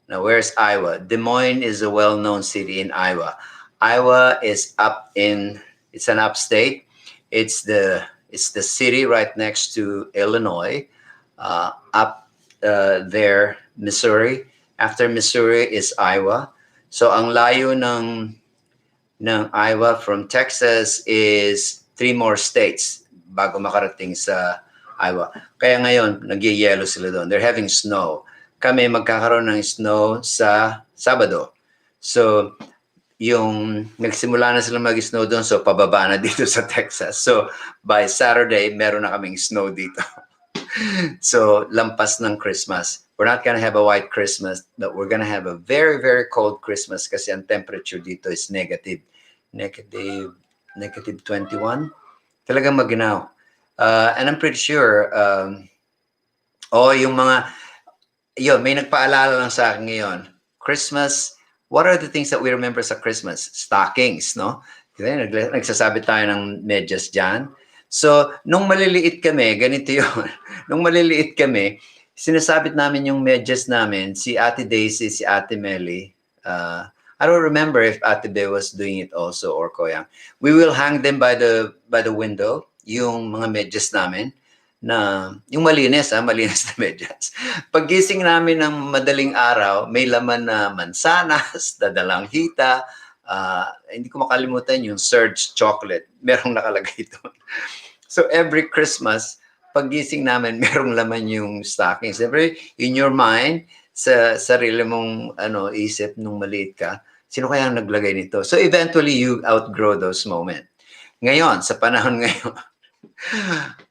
Now, where's Iowa? Des Moines is a well-known city in Iowa. Iowa is it's an upstate. It's the city right next to Illinois. Up there, Missouri. After Missouri is Iowa. So ang layo ng Iowa from Texas is 3 more states bago makarating sa Iowa. Kaya ngayon, nag-yellow sila doon. They're having snow. Kami magkakaroon ng snow sa Sabado. So, yung nagsimula na sila mag-snow doon, so pababa na dito sa Texas. So, by Saturday, meron na kaming snow dito. So, lampas ng Christmas. We're not gonna have a white Christmas, but we're gonna have a very, very cold Christmas kasi ang temperature dito is negative 21. Talagang maginaw. And I'm pretty sure, yung mga, may nagpaalala lang sa akin ngayon. Christmas what are the things that we remember sa Christmas? Stockings, no? Kasi nagsasabi tayo ng medyas dyan. So, nung maliliit kami, ganito yun. Nung maliliit kami, sinasabit namin yung medyas namin, si Ate Daisy, si Ate Melly. I don't remember if Ate Be was doing it also or Koyang. We will hang them by the window, yung mga medyas namin na yung malinis na medyas. Paggising namin ng madaling araw, may laman na mansanas, dadalang hita, hindi ko makalimutan yung Surge chocolate. Merong nakalagay doon. So every Christmas, paggising namin, merong laman yung stocking. Siyempre, in your mind, sa sarili mong isip nung maliit ka, sino kaya ang naglagay nito? So eventually, you outgrow those moments. Ngayon, sa panahon ngayon,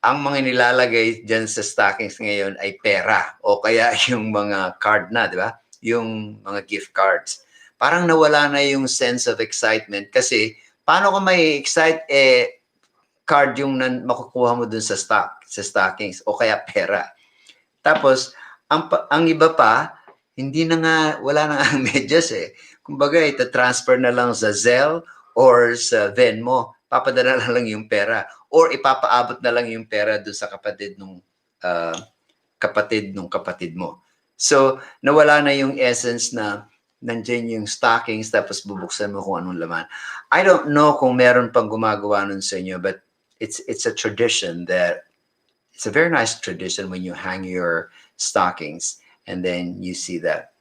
ang mga nilalagay dyan sa stockings ngayon ay pera o kaya yung mga card na, di ba? Yung mga gift cards. Parang nawala na yung sense of excitement kasi paano ka may excite card yung makukuha mo dun sa stockings o kaya pera. Tapos ang iba pa, hindi na nga wala na ang medyas eh. Kumbaga ita-transfer na lang sa Zelle or sa Venmo, papadala na lang yung pera or ipapaabot na lang yung pera doon sa kapatid nung kapatid mo. So, nawala na yung essence na nandiyan yung stockings tapos bubuksan mo kung anong laman. I don't know kung meron pang gumagawa nun sa inyo, but it's a tradition that it's a very nice tradition when you hang your stockings and then you see that.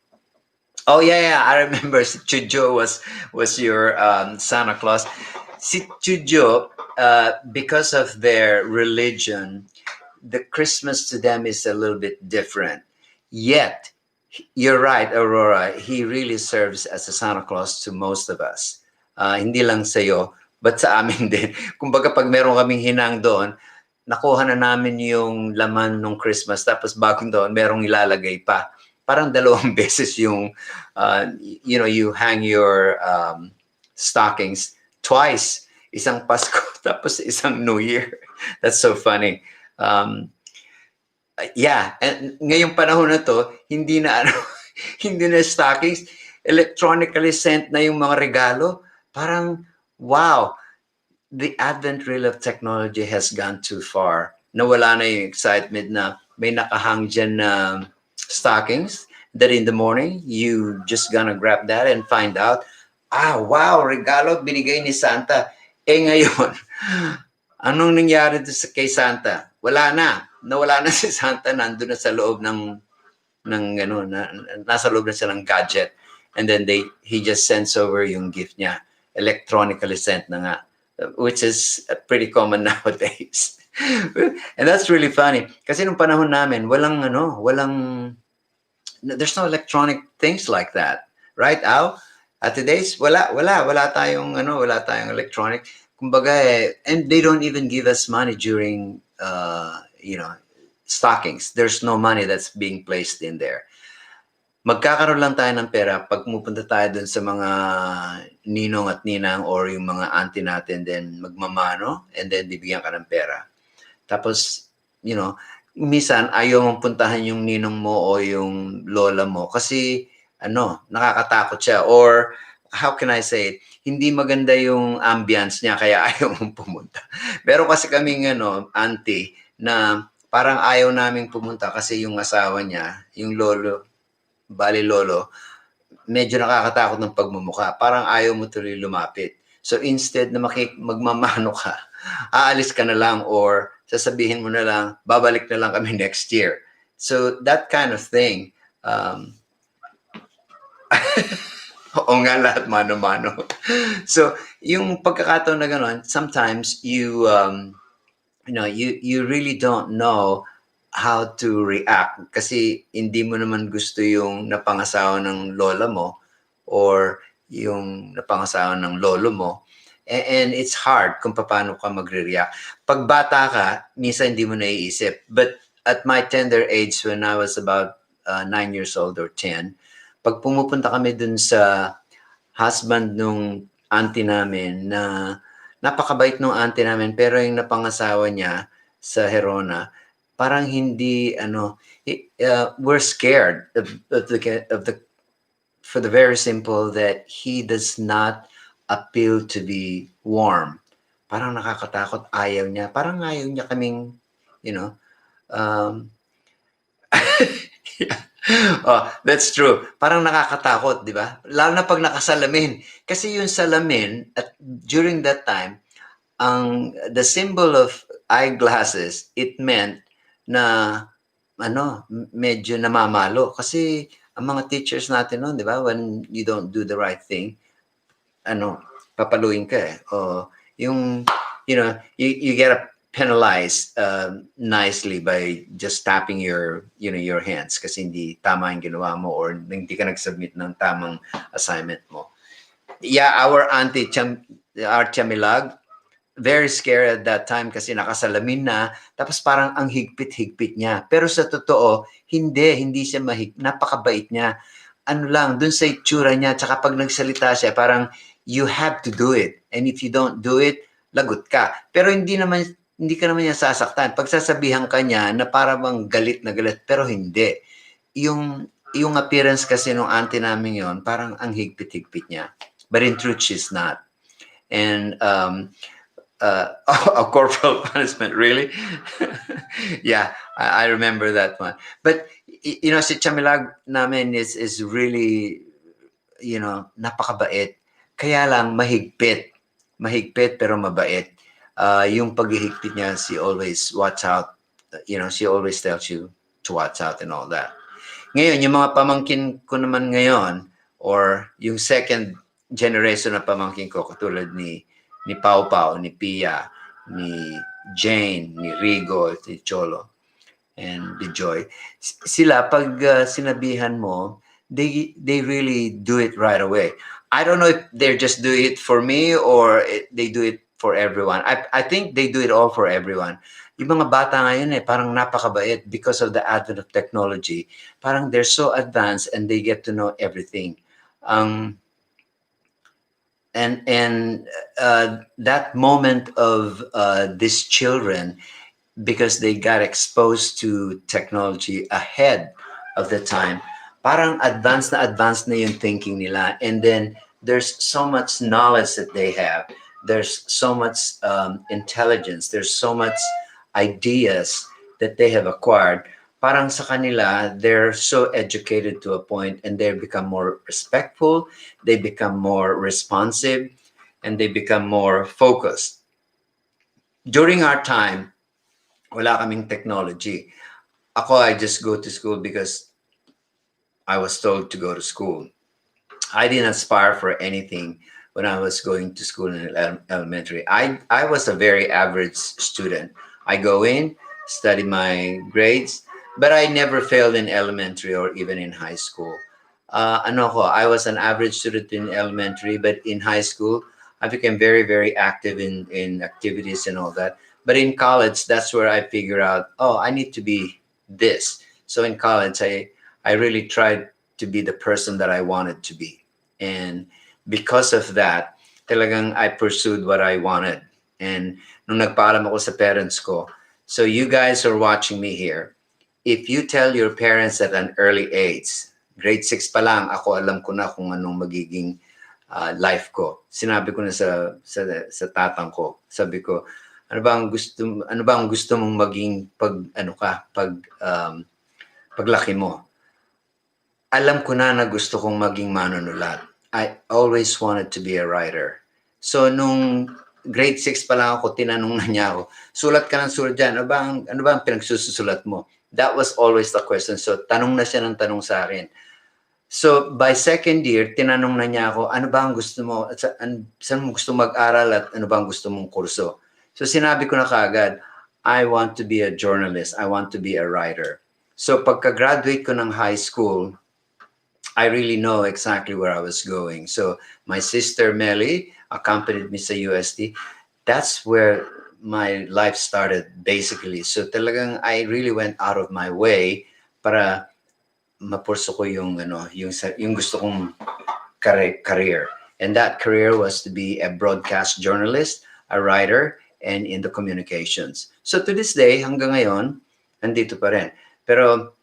Oh yeah, I remember si Chujo was your Santa Claus. Si Chujo, because of their religion, the Christmas to them is a little bit different. Yet, you're right, Aurora. He really serves as a Santa Claus to most of us. Hindi lang sa'yo, but sa amin din. Kumbaga pag meron kaming hinang doon, nakuha na namin yung laman ng Christmas, tapos bagong doon, merong ilalagay pa. Parang dalawang beses yung, you hang your stockings twice. Isang Pasko, tapos isang New Year. That's so funny. Yeah, and ngayong panahon na to, hindi na hindi na stockings, electronically sent na yung mga regalo. Parang, wow, the advent reel of technology has gone too far. Nawala na yung excitement na may nakahang dyan na stockings that in the morning, you just gonna grab that and find out, wow, regalo binigay ni Santa. Ngayon, anong nangyari kay Santa? Wala na. Nawala na si Santa, nandun na sa loob nasa loob na siya ng gadget. And then he just sends over yung gift niya. Electronically sent na nga. Which is pretty common nowadays. And that's really funny. Kasi nung panahon namin, there's no electronic things like that. Right, Al? At today's, wala tayong electronic. Kumbaga, and they don't even give us money during, stockings. There's no money that's being placed in there. Magkakaroon lang tayo ng pera pag pumupunta tayo dun sa mga ninong at ninang or yung mga auntie natin, then magmamano, and then bibigyan ka ng pera. Tapos, minsan ayaw mong puntahan yung ninong mo o yung lola mo kasi, nakakatakot siya. Or, how can I say it? Hindi maganda yung ambience niya kaya ayaw mong pumunta. Pero kasi kaming, auntie, na parang ayaw naming pumunta kasi yung asawa niya, yung lolo, medyo nakakatakot ng pagmumukha. Parang ayaw mo tuloy lumapit. So instead na magmamano ka, aalis ka na lang or sasabihin mo na lang, babalik na lang kami next year. So that kind of thing. Oo nga, lahat mano-mano. So yung pagkakataon na gano'n, sometimes you really don't know how to react kasi hindi mo naman gusto yung napangasawa ng lola mo or yung napangasawa ng lolo mo. And it's hard kung paano ka magre-react. Pag bata ka, minsan hindi mo naiisip. But at my tender age, when I was about 9 years old or 10, pag pumupunta kami dun sa husband nung auntie namin na napakabait nung auntie namin, pero yung napangasawa niya sa Herona, parang hindi we're scared of the for the very simple that he does not appeal to be warm. Parang nakakatakot, ayaw niya. Parang ayaw niya kaming, you know, um, yeah. Oh, that's true. Parang nakakatakot, di ba? Lalo na pag nakasalamin. Kasi yung salamin, at during that time, the symbol of eyeglasses, it meant na medyo namamalo kasi ang mga teachers natin noon, 'di ba, when you don't do the right thing, papaluin ka eh. O yung you get penalized nicely by just tapping your hands kasi hindi tama yung ginawa mo or hindi ka nag-submit ng tamang assignment mo. Yeah, our auntie Chamilag, very scary at that time kasi nakasalamin na, tapos parang ang higpit-higpit niya. Pero sa totoo, hindi siya napakabait niya. Ano lang, dun sa itsura niya, tsaka pag nagsalita siya, parang you have to do it. And if you don't do it, lagot ka. Pero hindi ka naman niya sasaktan. Pag sasabihan ka niya na parang galit na galit, pero hindi. Yung appearance kasi nung auntie namin yon, parang ang higpit-higpit niya. But in truth, she's not. And a corporal punishment, really? Yeah, I remember that one. But si Chamilag namin is really, napakabait. Kaya lang mahigpit pero mabait. Yung paghihigpit niya, she always watch out. She always tells you to watch out and all that. Ngayon, yung mga pamangkin ko naman ngayon, or yung second generation na pamangkin ko, katulad ni Pau Pau, ni Pia, ni Jane, ni Rigo, ni Cholo, and ni Joy. Sila, pag sinabihan mo, they really do it right away. I don't know if they're just doing it for me or they do it for everyone. I think they do it all for everyone. Yung mga bata ngayon parang napakabait because of the advent of technology. Parang they're so advanced and they get to know everything. And that moment of these children, because they got exposed to technology ahead of the time, parang advanced na yung thinking nila. And then there's so much knowledge that they have. There's so much intelligence. There's so much ideas that they have acquired. Parang sa kanila, they're so educated to a point and they become more respectful, they become more responsive, and they become more focused. During our time, wala kaming technology. I just go to school because I was told to go to school. I didn't aspire for anything when I was going to school in elementary. I was a very average student. I go in, study my grades, but I never failed in elementary or even in high school. I was an average student in elementary, but in high school, I became very, very active in activities and all that. But in college, that's where I figured out, I need to be this. So in college, I really tried to be the person that I wanted to be. And because of that, talagang I pursued what I wanted. And nung nagpaalam ako sa parents ko, so you guys are watching me here, if you tell your parents at an early age, grade 6 pa lang, ako alam ko na kung anong magiging life ko. Sinabi ko na sa tatang ko. Sabi ko, ano ba ang gusto mong maging paglaki mo? Alam ko na gusto kong maging manunulat. I always wanted to be a writer. So nung grade 6 pa lang ako, tinanong na niya ako, sulat ka ng sulat dyan, ano ba ang pinagsusulat mo? That was always the question. So tanong na siya ng tanong sa akin. So by second year, tinanong na niya ako, ano ba ang gusto mo? Saan mo gusto mag-aral at ano ba ang gusto mong kurso? So sinabi ko na kaagad, I want to be a journalist. I want to be a writer. So pagka-graduate ko ng high school, I really know exactly where I was going. So my sister Melly accompanied me sa UST. That's where my life started basically. So talagang I really went out of my way para mapurso ko yung gusto kong career. And that career was to be a broadcast journalist, a writer, and in the communications. So to this day, hanggang ngayon, nandito pa rin. Pero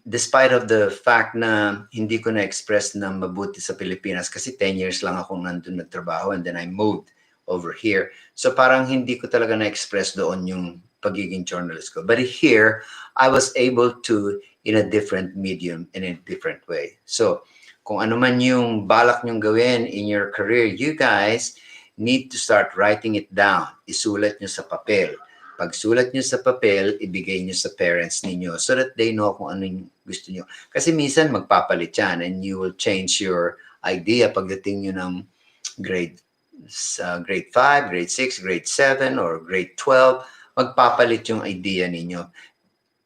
despite of the fact na hindi ko na-express na mabuti sa Pilipinas kasi 10 years lang akong nandun nagtrabaho and then I moved over here. So parang hindi ko talaga na-express doon yung pagiging journalist ko. But here, I was able to in a different medium, in a different way. So kung ano man yung balak nyong gawin in your career, you guys need to start writing it down. Isulat nyo sa papel. Pagsulat nyo sa papel, ibigay nyo sa parents ninyo so that they know kung ano yung gusto nyo. Kasi minsan magpapalit yan and you will change your idea pagdating nyo ng grade grade 5, grade 6, grade 7, or grade 12, magpapalit yung idea ninyo.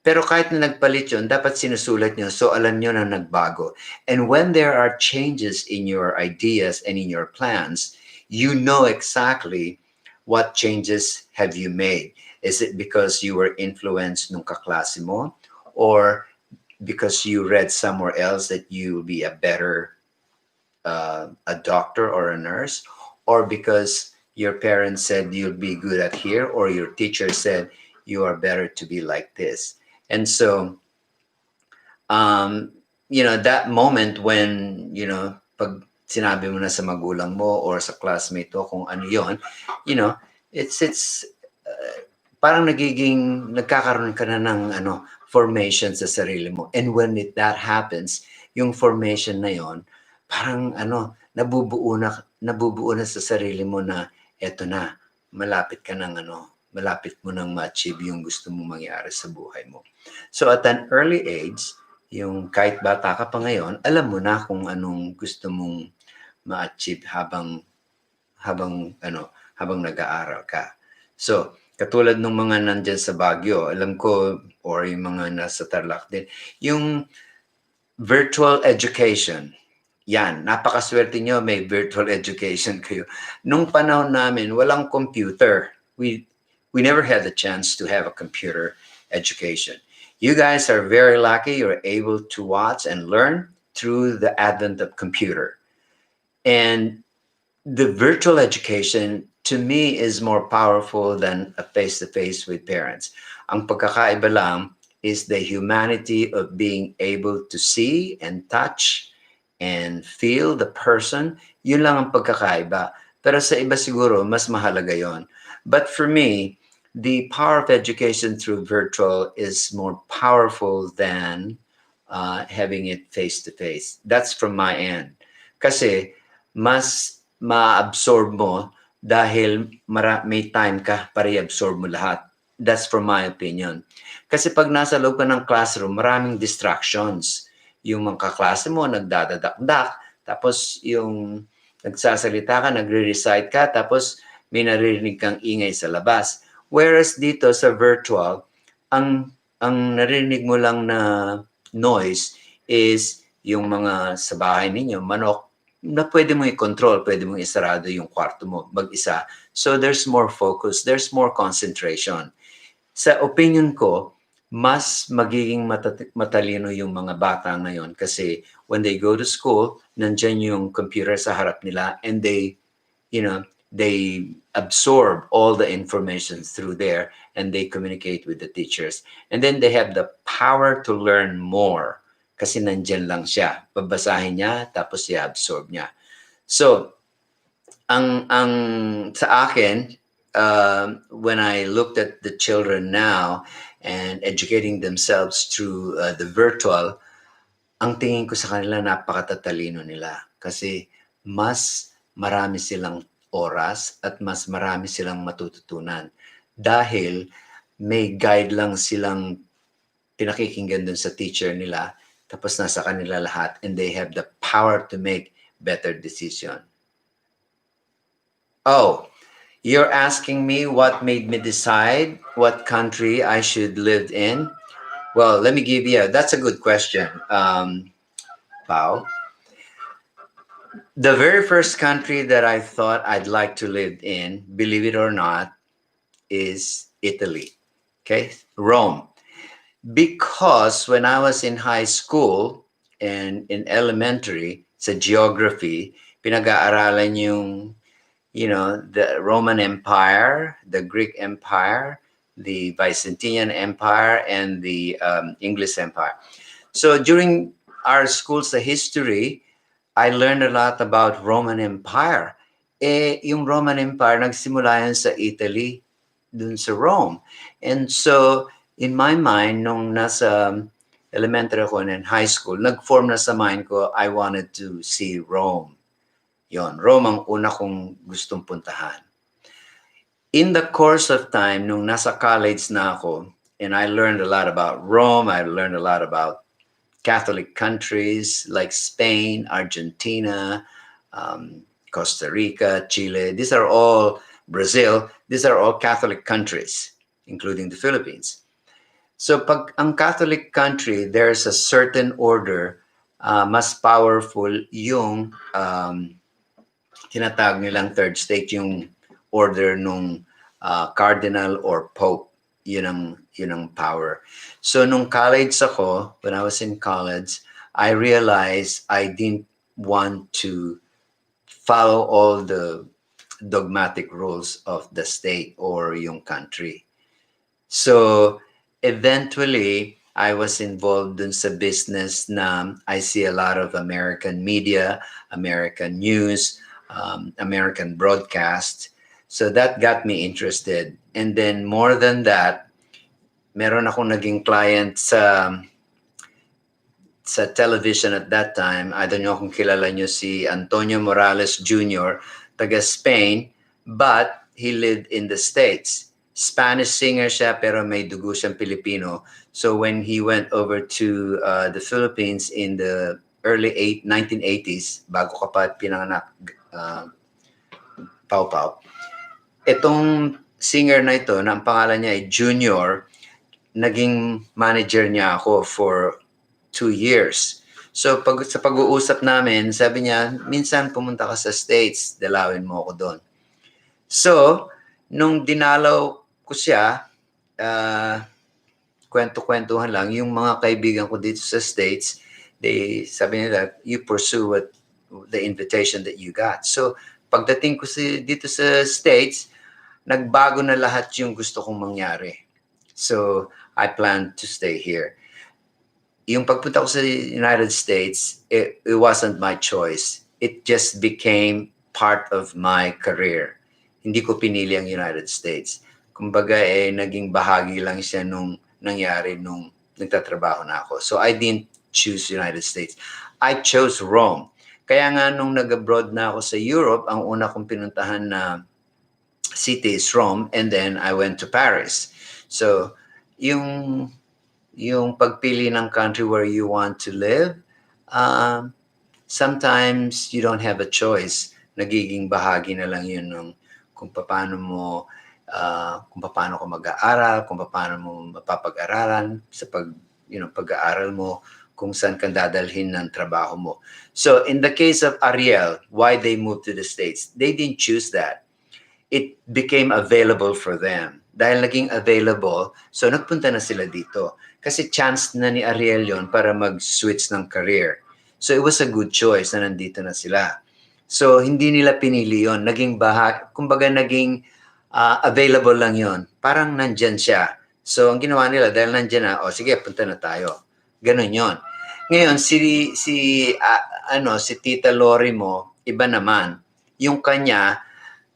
Pero kahit na nagpalit yun, dapat sinusulat nyo so alam nyo na nagbago. And when there are changes in your ideas and in your plans, you know exactly what changes have you made. Is it because you were influenced nung kaklase mo? Or because you read somewhere else that you will be a better a doctor or a nurse? Or because your parents said you'll be good at here? Or your teacher said you are better to be like this? And so, that moment when, pag sinabi mo na sa magulang mo or sa classmate mo kung ano yon, it's parang nagkakaroon ka na ng formation sa sarili mo. And when that happens, yung formation na yon, parang nabubuo na sa sarili mo na eto na, malapit mo nang ma-achieve yung gusto mong mangyari sa buhay mo. So at an early age, yung kahit bata ka pa ngayon, alam mo na kung anong gusto mong ma-achieve habang nag-aaral ka. So, katulad ng mga nandyan sa Baguio, alam ko, or yung mga nasa Tarlac din, yung virtual education, yan, napakaswerte nyo, may virtual education kayo. Nung panahon namin, walang computer. We never had the chance to have a computer education. You guys are very lucky you're able to watch and learn through the advent of computer. And the virtual education, to me, is more powerful than a face-to-face with parents. Ang pagkakaiba lang is the humanity of being able to see and touch and feel the person. Yun lang ang pagkakaiba. Pero sa iba siguro, mas mahalaga yon. But for me, the power of education through virtual is more powerful than having it face-to-face. That's from my end. Kasi mas ma-absorb mo dahil may time ka para i-absorb mo lahat. That's from my opinion. Kasi pag nasa loob ka ng classroom, maraming distractions. Yung mga kaklase mo, nagdadadakdak, tapos yung nagsasalita ka, nagre-recite ka, tapos may naririnig kang ingay sa labas. Whereas dito sa virtual, ang narinig mo lang na noise is yung mga sa bahay ninyo, manok, na pwede mo i-control, pwede mong isarado yung kwarto mo mag-isa. So there's more focus, there's more concentration. Sa opinion ko, mas magiging matalino yung mga bata ngayon kasi when they go to school, nandyan yung computer sa harap nila and they absorb all the information through there and they communicate with the teachers. And then they have the power to learn more. Kasi nandyan lang siya. Babasahin niya, tapos i-absorb niya. So, ang sa akin, when I looked at the children now and educating themselves through the virtual, ang tingin ko sa kanila, napakatatalino nila. Kasi mas marami silang oras at mas marami silang matututunan. Dahil may guide lang silang pinakikinggan dun sa teacher nila, tapos nasa kanila lahat, and they have the power to make better decision. Oh, you're asking me what made me decide what country I should live in? Well, let me give you, that's a good question, Pao. The very first country that I thought I'd like to live in, believe it or not, is Italy, okay? Rome. Because when I was in high school and in elementary, sa geography, pinag-aaralan yung, the Roman Empire, the Greek Empire, the Byzantine Empire, and the English Empire. So during our school's history, I learned a lot about Roman Empire. Yung Roman Empire, nagsimula yan sa Italy, dun sa Rome. And so, in my mind, nung nasa elementary ako and in high school, nag-form na sa mind ko, I wanted to see Rome. Yon, Rome ang una kong gustong puntahan. In the course of time, nung nasa college na ako, and I learned a lot about Rome, I learned a lot about Catholic countries like Spain, Argentina, Costa Rica, Chile. These are all Brazil. These are all Catholic countries, including the Philippines. So pag ang Catholic country, there's a certain order, mas powerful yung tinatawag nilang third state, yung order nung cardinal or pope. Yun ang power. So nung college ako, when I was in college, I realized I didn't want to follow all the dogmatic rules of the state or yung country. So eventually, I was involved dun sa business na I see a lot of American media, American news, American broadcast. So that got me interested. And then more than that, meron akong naging client sa television at that time. I don't know kung kilala nyo si Antonio Morales Jr., taga Spain, but he lived in the States. Spanish singer siya pero may dugo siyang Pilipino. So when he went over to the Philippines in the early 1980s, bago ka pa pinanganak, Pau Pau, itong singer na ito, na ang pangalan niya ay Junior, naging manager niya ako for 2 years. So sa pag-uusap namin, sabi niya, minsan pumunta ka sa States, dalawin mo ako doon. So, nung dinalaw ko siya, kwento-kwentuhan lang, yung mga kaibigan ko dito sa States, sabi nila, you pursue the invitation that you got. So, pagdating ko dito sa States, nagbago na lahat yung gusto kong mangyari. So, I plan to stay here. Yung pagpunta ko sa United States, it wasn't my choice. It just became part of my career. Hindi ko pinili ang United States. Kumbaga, naging bahagi lang siya nung nangyari nung nagtatrabaho na ako. So, I didn't choose United States. I chose Rome. Kaya nga nung nag-abroad na ako sa Europe, ang una kong pinuntahan na city is Rome, and then I went to Paris. So, yung pagpili ng country where you want to live, sometimes you don't have a choice. Nagiging bahagi na lang yun ng kung paano ka mag-aaral, kung paano mo mapapag-aralan sa pag-aaral mo, kung saan ka dadalhin ng trabaho mo. So in the case of Ariel, why they moved to the States, they didn't choose that. It became available for them. Dahil naging available, so nagpunta na sila dito. Kasi chance na ni Ariel yon para mag-switch ng career. So it was a good choice na nandito na sila. So hindi nila pinili yon, naging kumbaga naging available lang yon. Parang nandyan siya. So ang ginawa nila dahil nandyan na, sige, punta na tayo. Ganun yon. Ngayon si Tita Lori mo, iba naman. Yung kanya,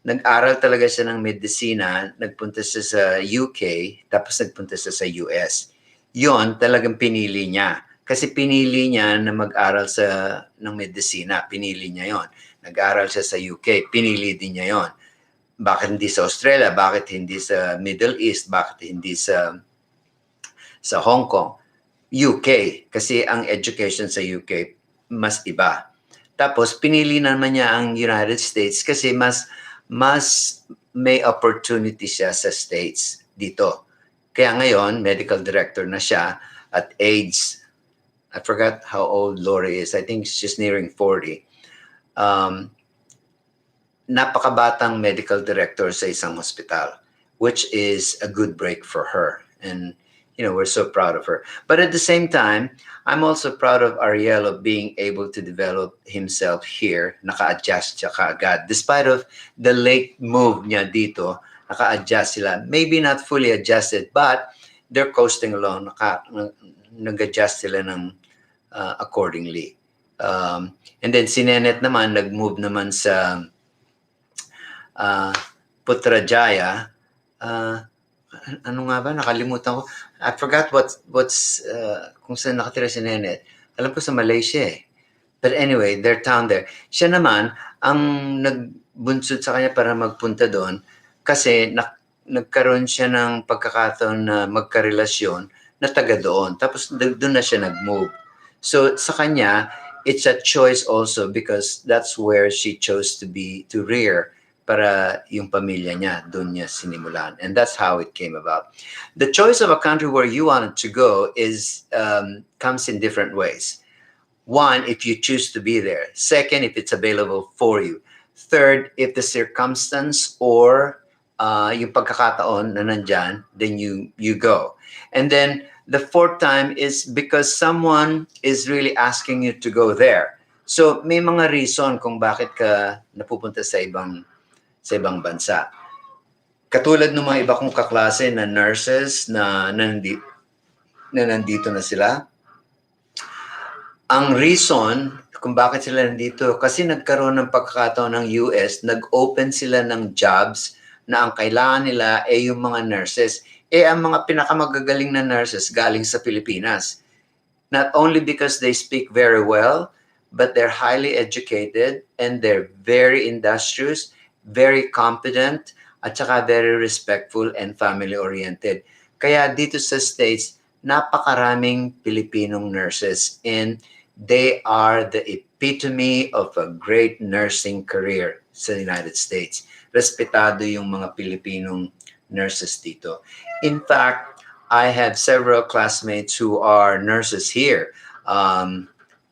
nag-aral talaga siya ng medisina, nagpunta siya sa UK, tapos nagpunta siya sa US. Yon talagang pinili niya. Kasi pinili niya na mag-aral ng medisina. Pinili niya yon. Nag-aral siya sa UK. Pinili din niya yon. Bakit hindi sa Australia? Bakit hindi sa Middle East? Bakit hindi sa Hong Kong? UK. Kasi ang education sa UK mas iba. Tapos pinili naman niya ang United States kasi mas may opportunity siya sa States dito. Kaya ngayon, medical director na siya at age, I forgot how old Lori is. I think she's nearing 40. Napakabatang medical director sa isang hospital, which is a good break for her. And, we're so proud of her. But at the same time, I'm also proud of Ariel of being able to develop himself here. Naka-adjust siya kaagad. Despite of the late move niya dito, naka-adjust sila. Maybe not fully adjusted, but they're coasting along. Nag-adjust sila ng accordingly. And then si Nenet naman, nag-move naman sa Putrajaya. Ano nga ba? Nakalimutan ko. I forgot what's kung saan nakatira si Nenet. Alam ko sa Malaysia eh. But anyway, their town there. Siya naman, ang nagbunsod sa kanya para magpunta doon kasi nagkaroon siya ng pagkakataon na magkarelasyon na taga doon. Tapos doon na siya nag-move. So sa kanya, it's a choice also because that's where she chose to rear para yung pamilya niya, doon niya sinimulan. And that's how it came about. The choice of a country where you wanted to go comes in different ways. One, if you choose to be there. Second, if it's available for you. Third, if the circumstance or yung pagkakataon na nandyan, then you go. And then the fourth time is because someone is really asking you to go there. So may mga reason kung bakit ka napupunta sa ibang bansa. Katulad ng mga iba kong kaklase na nurses na nandito na sila. Ang reason kung bakit sila nandito, kasi nagkaroon ng pagkakataon ng US, nag-open sila ng jobs na ang kailangan nila ay yung mga nurses. Ang mga pinakamagagaling na nurses galing sa Pilipinas. Not only because they speak very well, but they're highly educated and they're very industrious, very competent, at saka very respectful and family-oriented. Kaya dito sa States, napakaraming Pilipinong nurses and they are the epitome of a great nursing career sa United States. Respetado yung mga Pilipinong nurses dito. In fact, I have several classmates who are nurses here.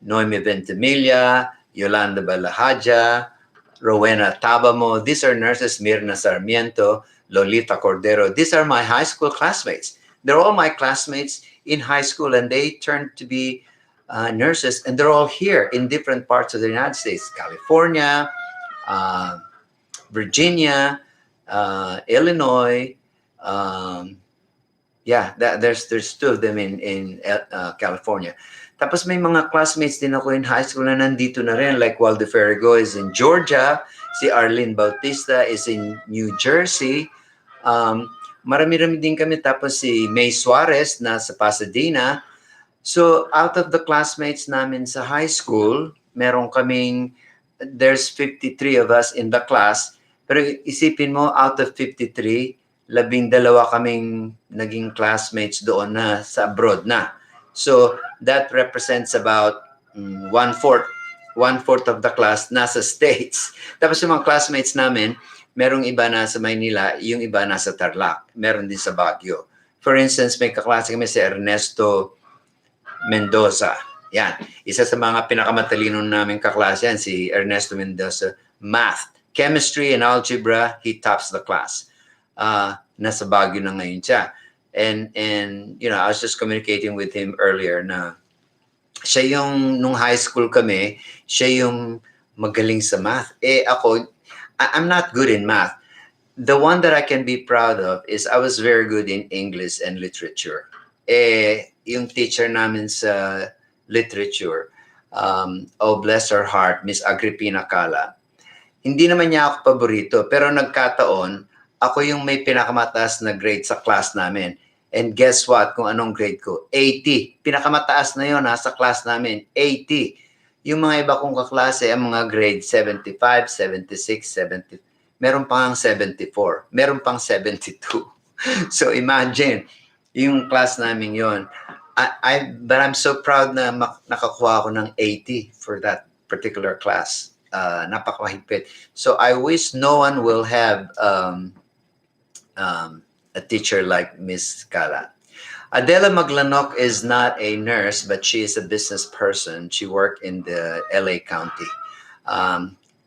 Noemi Ventimiglia, Yolanda Balahaja, Rowena Tabamo. These are nurses, Mirna Sarmiento, Lolita Cordero. These are my high school classmates. They're all my classmates in high school and they turned to be nurses, and they're all here in different parts of the United States, California, Virginia, Illinois. There's two of them in California. Tapos may mga classmates din ako in high school na nandito na rin, like Waldo Ferrigo is in Georgia, si Arlene Bautista is in New Jersey. Marami-rami din kami. Tapos si May Suarez na sa Pasadena. So, out of the classmates namin sa high school, there's 53 of us in the class. Pero isipin mo, out of 53, 12 kaming naging classmates doon na sa abroad na. So, that represents about one-fourth of the class nasa States. Tapos yung mga classmates namin, merong iba nasa Maynila, yung iba nasa Tarlac. Meron din sa Baguio. For instance, may kaklase kami si Ernesto Mendoza. Yan. Isa sa mga pinakamatalino naming kaklase yan, si Ernesto Mendoza. Math, chemistry, and algebra, he tops the class. Nasa Baguio na ngayon siya. And I was just communicating with him earlier na siya yung, nung high school kami, siya yung magaling sa math. Ako, I'm not good in math. The one that I can be proud of is I was very good in English and literature. Yung teacher namin sa literature, bless her heart, Miss Agripina Cala. Hindi naman niya ako paborito, pero nagkataon, ako yung may pinakamataas na grade sa class namin. And guess what? Kung anong grade ko? 80. Pinakamataas na yun sa class namin. 80. Yung mga iba kong kaklase, ang mga grade 75, 76, 70. Meron pang 74. Meron pang 72. So imagine, yung class namin yon. But I'm so proud na nakakuha ako ng 80 for that particular class. Napakahigpit. So I wish no one will have a teacher like Miss Cala. Adela Maglanok is not a nurse, but she is a business person. She worked in the LA County.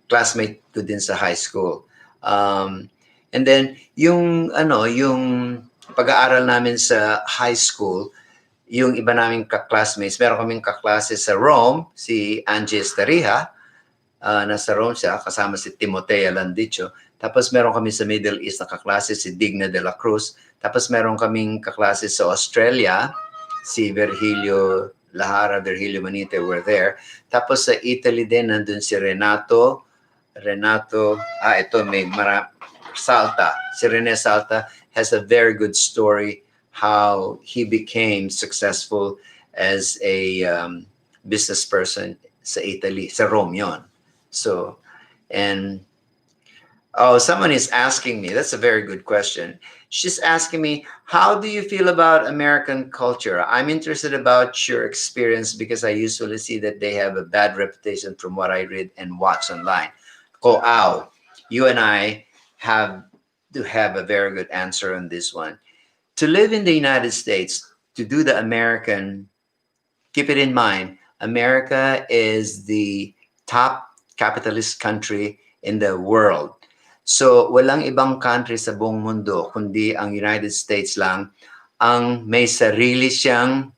Classmate ko din sa high school. And then yung pag-aaral namin sa high school, yung iba naming ka-classmates, meron kaming kaklase sa Rome, si Angie Estarija, nasa Rome siya, kasama si Timotea Landicho. Tapos meron kami sa Middle East na kaklase, si Digna de la Cruz. Tapos meron kaming kaklase sa Australia, si Virgilio Lahara, Virgilio Manite were there. Tapos sa Italy din, nandun si Renato, ito may Salta. Si Rene Salta has a very good story how he became successful as a business person sa Italy, sa Rome yun. So, and someone is asking me, that's a very good question. She's asking me, how do you feel about American culture? I'm interested about your experience because I usually see that they have a bad reputation from what I read and watch online. Ko Ao, you and I have to have a very good answer on this one. To live in the United States, to do the American, keep it in mind, America is the top capitalist country in the world. So walang ibang country sa buong mundo kundi ang United States lang ang may sarili siyang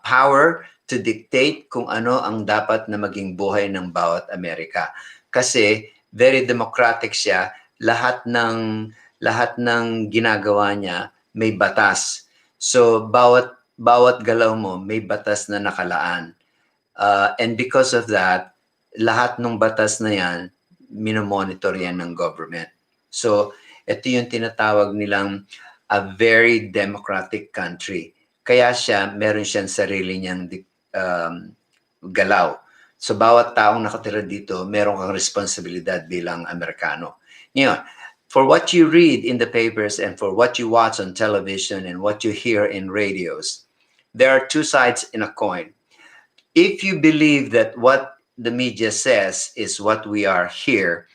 power to dictate kung ano ang dapat na maging buhay ng bawat Amerika. Kasi very democratic siya, lahat ng ginagawa niya may batas. So bawat galaw mo may batas na nakalaan. And because of that, lahat ng batas na yan minomonitor yan ng government. So, ito yung tinatawag nilang a very democratic country. Kaya meron siyang sarili niyang galaw. So, bawat taong nakatira dito, meron kang responsibilidad bilang Amerikano. Ngayon, for what you read in the papers and for what you watch on television and what you hear in radios, there are two sides in a coin. If you believe that what the media says is what we are here,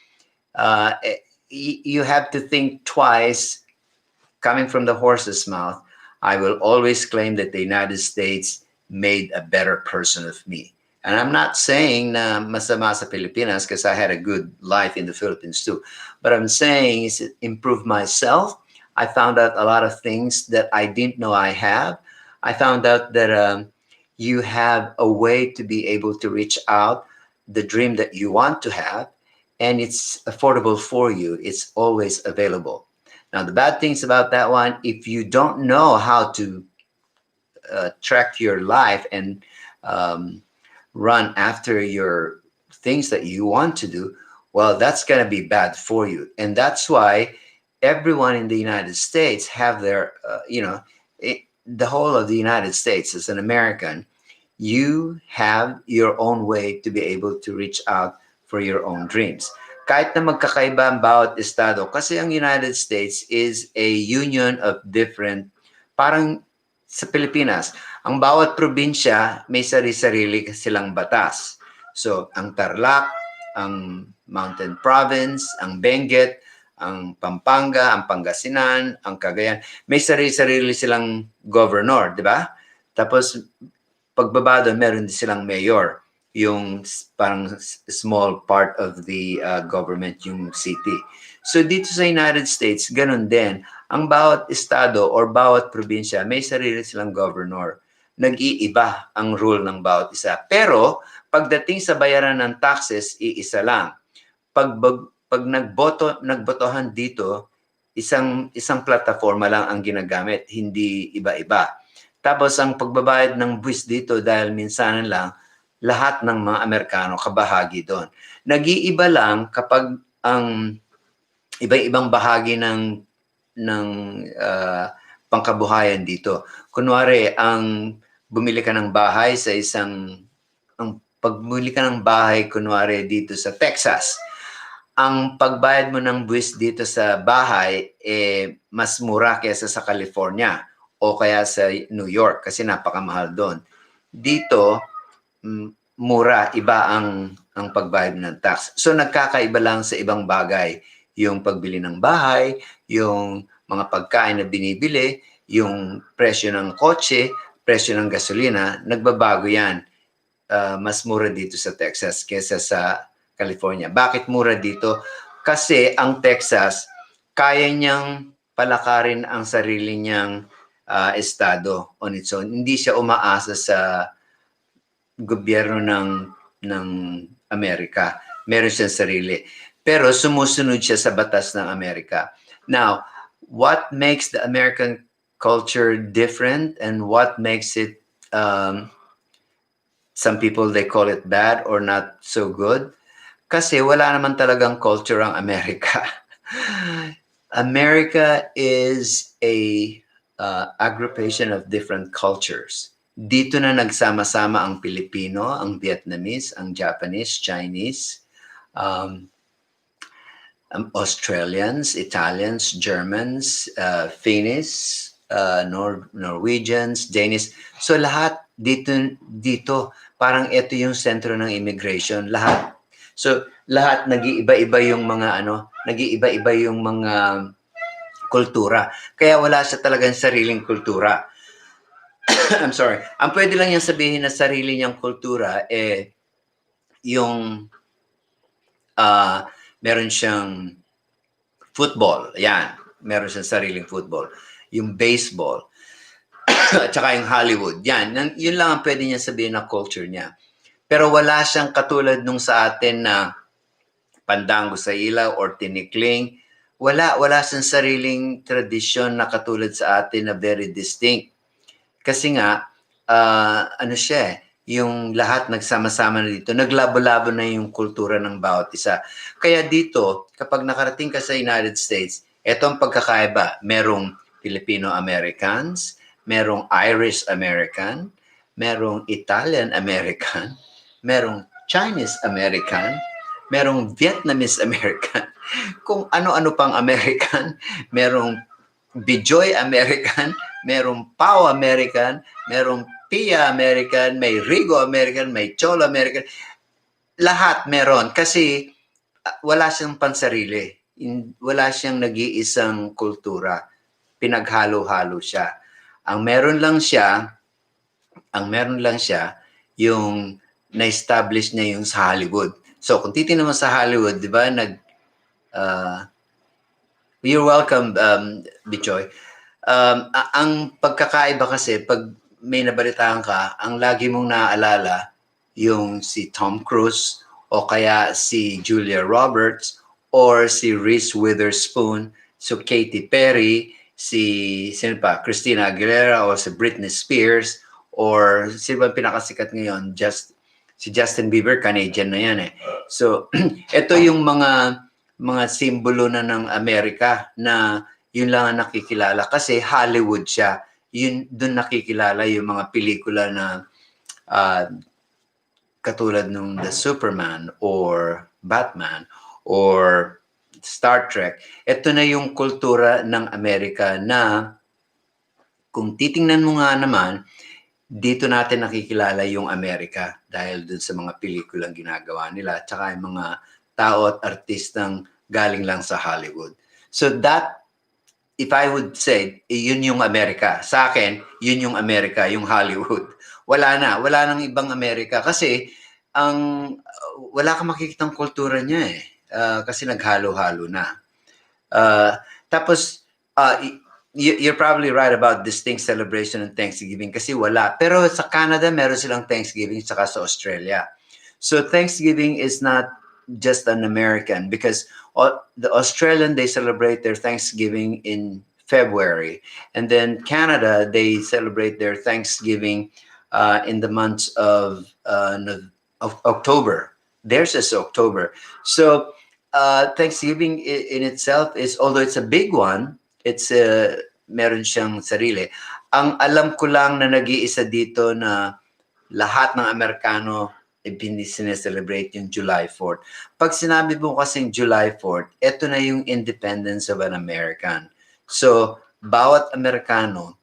you have to think twice. Coming from the horse's mouth, I will always claim that the United States made a better person of me. And I'm not saying na masama sa Pilipinas because I had a good life in the Philippines too. But I'm saying is it improved myself. I found out a lot of things that I didn't know I have. I found out that you have a way to be able to reach out the dream that you want to have, and it's affordable for you. It's always available. Now, the bad things about that one, if you don't know how to track your life and run after your things that you want to do, well, that's going to be bad for you. And that's why everyone in the United States have their, the whole of the United States as an American, you have your own way to be able to reach out for your own dreams. Kahit na magkakaiba ang bawat estado, kasi ang United States is a union of different, parang sa Pilipinas, ang bawat probinsya may sarili-sarili silang batas. So, ang Tarlac, ang Mountain Province, ang Benguet, ang Pampanga, ang Pangasinan, ang Cagayan, may sarili-sarili silang governor, di ba? Tapos, pagbaba doon, meron din silang mayor, yung parang small part of the government, yung city. So dito sa United States, ganun din. Ang bawat estado or bawat probinsya, may sarili silang governor. Nag-iiba ang rule ng bawat isa. Pero pagdating sa bayaran ng taxes, iisa lang. Pag nagbotohan dito, isang plataforma lang ang ginagamit, hindi iba-iba. Tapos ang pagbabayad ng buwis dito dahil minsan lang lahat ng mga Amerikano kabahagi doon. Nag-iiba lang kapag ang iba-ibang bahagi ng pangkabuhayan dito. Kunwari, ang bumili ka ng bahay sa pag bumili ka ng bahay kunwari dito sa Texas, ang pagbayad mo ng buwis dito sa bahay mas mura kaysa sa California o kaya sa New York kasi napakamahal doon. Dito, mura, iba ang pagbayad ng tax. So nagkakaiba lang sa ibang bagay. Yung pagbili ng bahay, yung mga pagkain na binibili, yung presyo ng kotse, presyo ng gasolina, nagbabago yan. Mas mura dito sa Texas kaysa sa California. Bakit mura dito? Kasi ang Texas, kaya niyang palakarin ang sarili niyang estado on its own. Hindi siya umaasa sa gobyerno ng Amerika. Meron siyang sarili. Pero sumusunod siya sa batas ng Amerika. Now, what makes the American culture different and what makes it um, some people they call it bad or not so good kasi wala naman talagang culture ang Amerika. America is a aggregation of different cultures. Dito na nagsama-sama ang Pilipino, ang Vietnamese, ang Japanese, Chinese, um, Australians, Italians, Germans, Finnish, Norwegians, Danish. So lahat dito parang ito yung sentro ng immigration, lahat. So lahat nag-iiba-iba yung mga nag-iiba-iba yung mga kultura. Kaya wala siya talagang sariling kultura. I'm sorry. Ang pwede lang niyang sabihin na sarili niyang kultura yung meron siyang football. Yan. Meron siyang sariling football. Yung baseball. At saka yung Hollywood. Yan. Yun lang ang pwede niya sabihin na culture niya. Pero wala siyang katulad nung sa atin na pandango sa ilaw or tinikling. Wala siyang sariling tradisyon na katulad sa atin na very distinct. Kasi nga, siya yung lahat nagsama-sama na dito, naglabo-labo na yung kultura ng bawat isa. Kaya dito, kapag nakarating ka sa United States, eto ang pagkakaiba. Merong Filipino-Americans, merong Irish-American, merong Italian-American, merong Chinese-American, merong Vietnamese-American, kung ano-ano pang American, merong Bijoy American, merong Pau American, merong Pia American, may Rigo American, may Cholo American. Lahat meron kasi wala siyang pansarili. Wala siyang nag-iisang kultura. Pinaghalo-halo siya. Ang meron lang siya yung na-establish niya yung sa Hollywood. So kung titingnan mo sa Hollywood, 'di ba, you're welcome, Bichoy. Ang pagkakaiba kasi, pag may nabalitaan ka, ang lagi mong naaalala, yung si Tom Cruise, o kaya si Julia Roberts, or si Reese Witherspoon, so Katy Perry, sino pa, Christina Aguilera, o si Britney Spears, or sino ba pinakasikat ngayon? Si Justin Bieber, Canadian na yan eh. So, ito yung mga simbolo na ng Amerika na yun lang ang nakikilala kasi Hollywood siya. Yun doon nakikilala yung mga pelikula na katulad nung The Superman or Batman or Star Trek. Ito na yung kultura ng Amerika na kung titingnan mo nga naman, dito natin nakikilala yung Amerika dahil dun sa mga pelikulang ginagawa nila at saka yung mga tao at artistang galing lang sa Hollywood. So that, if I would say, yun yung Amerika. Sa akin, yun yung Amerika, yung Hollywood. Wala nang ibang Amerika kasi wala kang makikitang kultura niya eh. Kasi naghalo-halo na. Tapos, you're probably right about distinct celebration and Thanksgiving kasi wala. Pero sa Canada, meron silang Thanksgiving saka sa Australia. So Thanksgiving is not just an American because the Australian, they celebrate their Thanksgiving in February. And then Canada, they celebrate their Thanksgiving in the months of October. Theirs is October. So Thanksgiving in itself is, although it's a big one, it's meron siyang sarili. Ang alam ko lang na nag-iisa dito na lahat ng Amerikano sineselebrate yung July 4th. Pag sinabi mo kasing July 4th, ito na yung independence of an American. So, bawat Amerikano,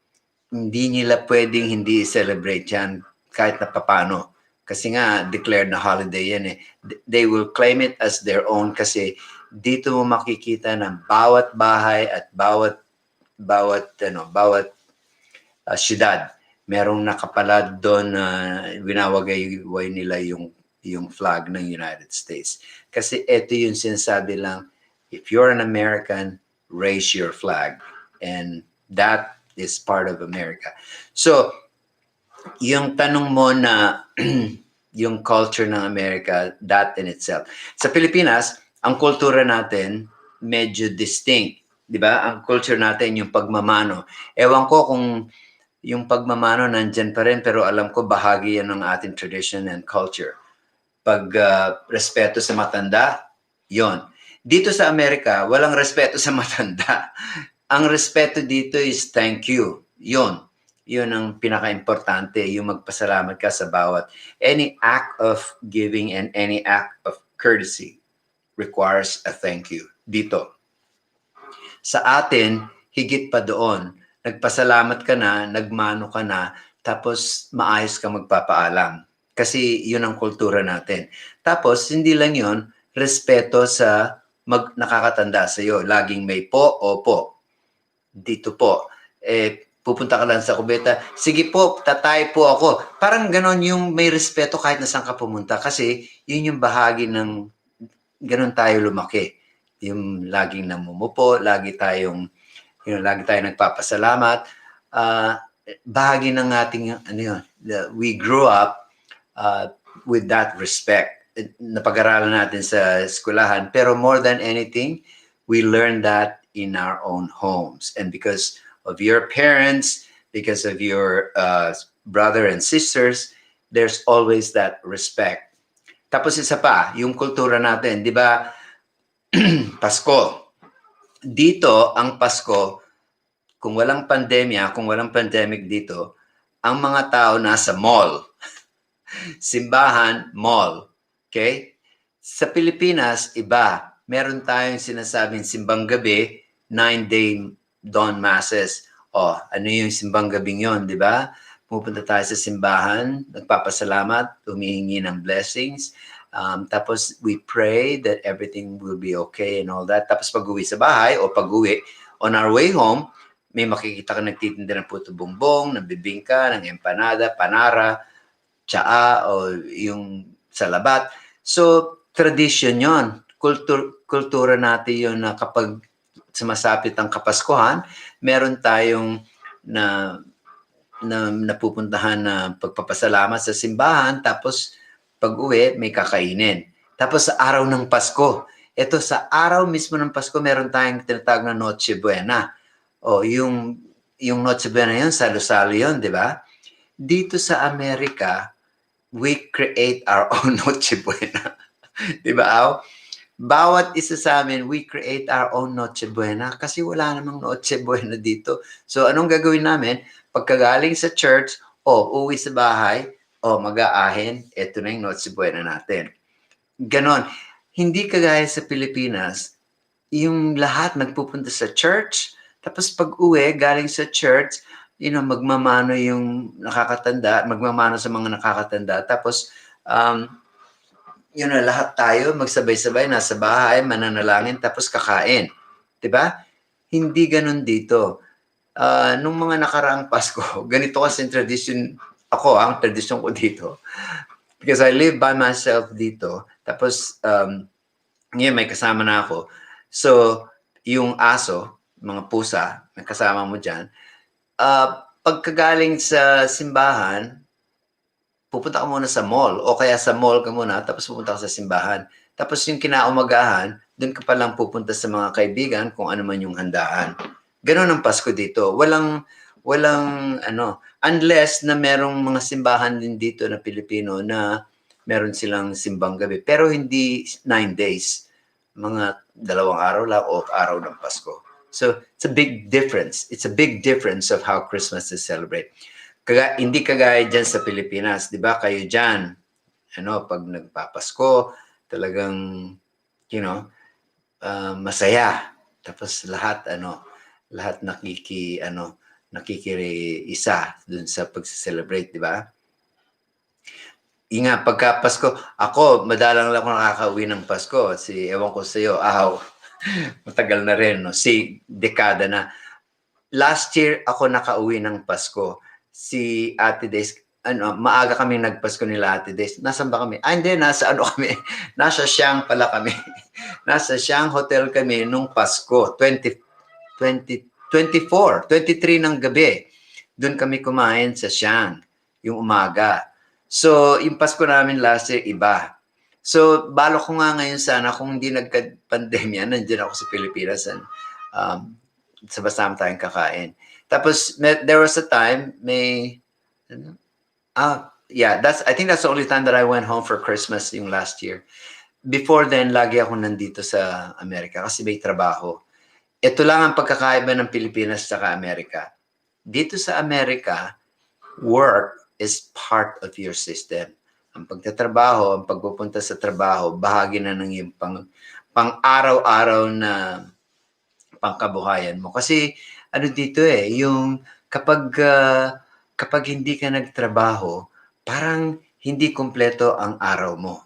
hindi nila pwedeng hindi celebrate yan kahit na papano. Kasi nga, declared na holiday yan eh. They will claim it as their own kasi dito mo makikita ng bawat bahay at bawat syudad, merong nakapalad doon na winawagay nila yung flag ng United States. Kasi ito yung sinasabi lang, if you're an American, raise your flag. And that is part of America. So, yung tanong mo na yung culture ng America, that in itself. Sa Pilipinas, ang kultura natin medyo distinct. Di ba? Ang culture natin yung pagmamano. Ewan ko kung yung pagmamano nandyan pa rin, pero alam ko bahagi yan ng ating tradition and culture. Pag respeto sa matanda, yon. Dito sa Amerika, walang respeto sa matanda. Ang respeto dito is thank you. Yon. Yun ang pinaka-importante, yung magpasalamat ka sa bawat. Any act of giving and any act of courtesy requires a thank you. Dito. Sa atin, higit pa doon. Nagpasalamat ka na, nagmano ka na, tapos maayos ka magpapaalam. Kasi yun ang kultura natin. Tapos, hindi lang yun, respeto sa nakakatanda sa iyo. Laging may po, opo. Dito po. Pupunta ka lang sa kubeta, sige po, tatay po ako. Parang ganon yung may respeto kahit na saan ka pumunta. Kasi yun yung bahagi ng ganon tayo lumaki. Yung laging namumupo, lagi tayong nagpapasalamat. Bahagi ng ating, we grew up with that respect. Napag-aralan natin sa eskwelahan. Pero more than anything, we learned that in our own homes. And because of your parents, because of your brother and sisters, there's always that respect. Tapos isa pa, yung kultura natin, di ba, Pasko. Dito, ang Pasko, kung walang pandemya, kung walang pandemic dito, ang mga tao nasa mall. Simbahan, mall. Okay? Sa Pilipinas, iba. Meron tayong sinasabing simbang gabi, 9-day dawn masses. Ano yung simbang gabing yon, di ba? Pupunta tayo sa simbahan, nagpapasalamat, humihingi ng blessings. Tapos we pray that everything will be okay and all that. Tapos pag-uwi sa bahay o pag-uwi, on our way home, may makikita ka nagtitinda ng puto bongbong, ng bibingka, ng empanada, panara, tsaa, o yung salabat. So, tradition yon. Kultura natin yon na kapag sumasapit ang Kapaskuhan, meron tayong napupuntahan na pagpapasalamat sa simbahan, tapos pag-uwi, may kakainin. Tapos sa araw ng Pasko, ito sa araw mismo ng Pasko, meron tayong tinatawag na Noche Buena. Yung Noche Buena yun, salo-salo yun, di ba? Dito sa Amerika, we create our own Noche Buena. Di ba, Aw? Bawat isa sa amin, we create our own Noche Buena kasi wala namang Noche Buena dito. So, anong gagawin namin? Pagkagaling sa church, uwi sa bahay, mag-aahin, eto na yung Noche Buena natin. Ganon. Hindi kagaya sa Pilipinas, yung lahat nagpupunta sa church, tapos pag-uwi, galing sa church, magmamano yung nakakatanda, magmamano sa mga nakakatanda, tapos, lahat tayo magsabay-sabay, nasa bahay, mananalangin, tapos kakain. Diba? Hindi ganon dito. Nung mga nakaraang Pasko, ganito kasi tradition, ang tradition ko dito. Because I live by myself dito. Tapos, ngayon may kasama na ako. So, yung aso, mga pusa, may kasama mo dyan, pagkagaling sa simbahan, pupunta ka muna sa mall o kaya sa mall ka muna tapos pupunta ka sa simbahan. Tapos yung kinaumagahan, doon ka palang pupunta sa mga kaibigan kung ano man yung handaan. Ganon ang Pasko dito. Walang unless na merong mga simbahan din dito na Pilipino na meron silang simbang gabi. Pero hindi 9 days. Mga 2 araw lang o araw ng Pasko. So, it's a big difference. It's a big difference of how Christmas is celebrated. Hindi kagaya dyan sa Pilipinas. Di ba? Kayo dyan, pag nagpapasko, talagang, masaya. Tapos lahat nakikisa dun sa pag-celebrate, di ba? Inga, pagka Pasko, ako, madalang lang ako nakaka-uwi ng Pasko. Ewan ko sa'yo, matagal na rin, no? Dekada na. Last year, ako nakauwi ng Pasko. Si Ate Des, maaga kami nagpasko nila Ate Des. Nasaan ba kami? Hindi, nasa kami? Nasa Siang pala kami. Nasa Siang Hotel kami nung Pasko, 23 ng gabi. Doon kami kumain sa Siang, yung umaga. So, yung Pasko namin last year, iba. So, balo ko nga ngayon sana kung hindi nagka-pandemya, nandiyan ako sa Pilipinas. Sabay-sama tayong kakain. Tapos there was a time ano, yeah, I think that's the only time that I went home for Christmas yung last year. Before then, lagi ako nandito sa Amerika kasi may trabaho. Ito lang ang pagkakaiba ng Pilipinas sa Amerika. Dito sa Amerika, work is part of your system. Ang pagtatrabaho, ang pagpupunta sa trabaho, bahagi na ng iyong pang-araw-araw na pangkabuhayan mo. Kasi ano dito yung kapag hindi ka nagtrabaho, parang hindi kumpleto ang araw mo.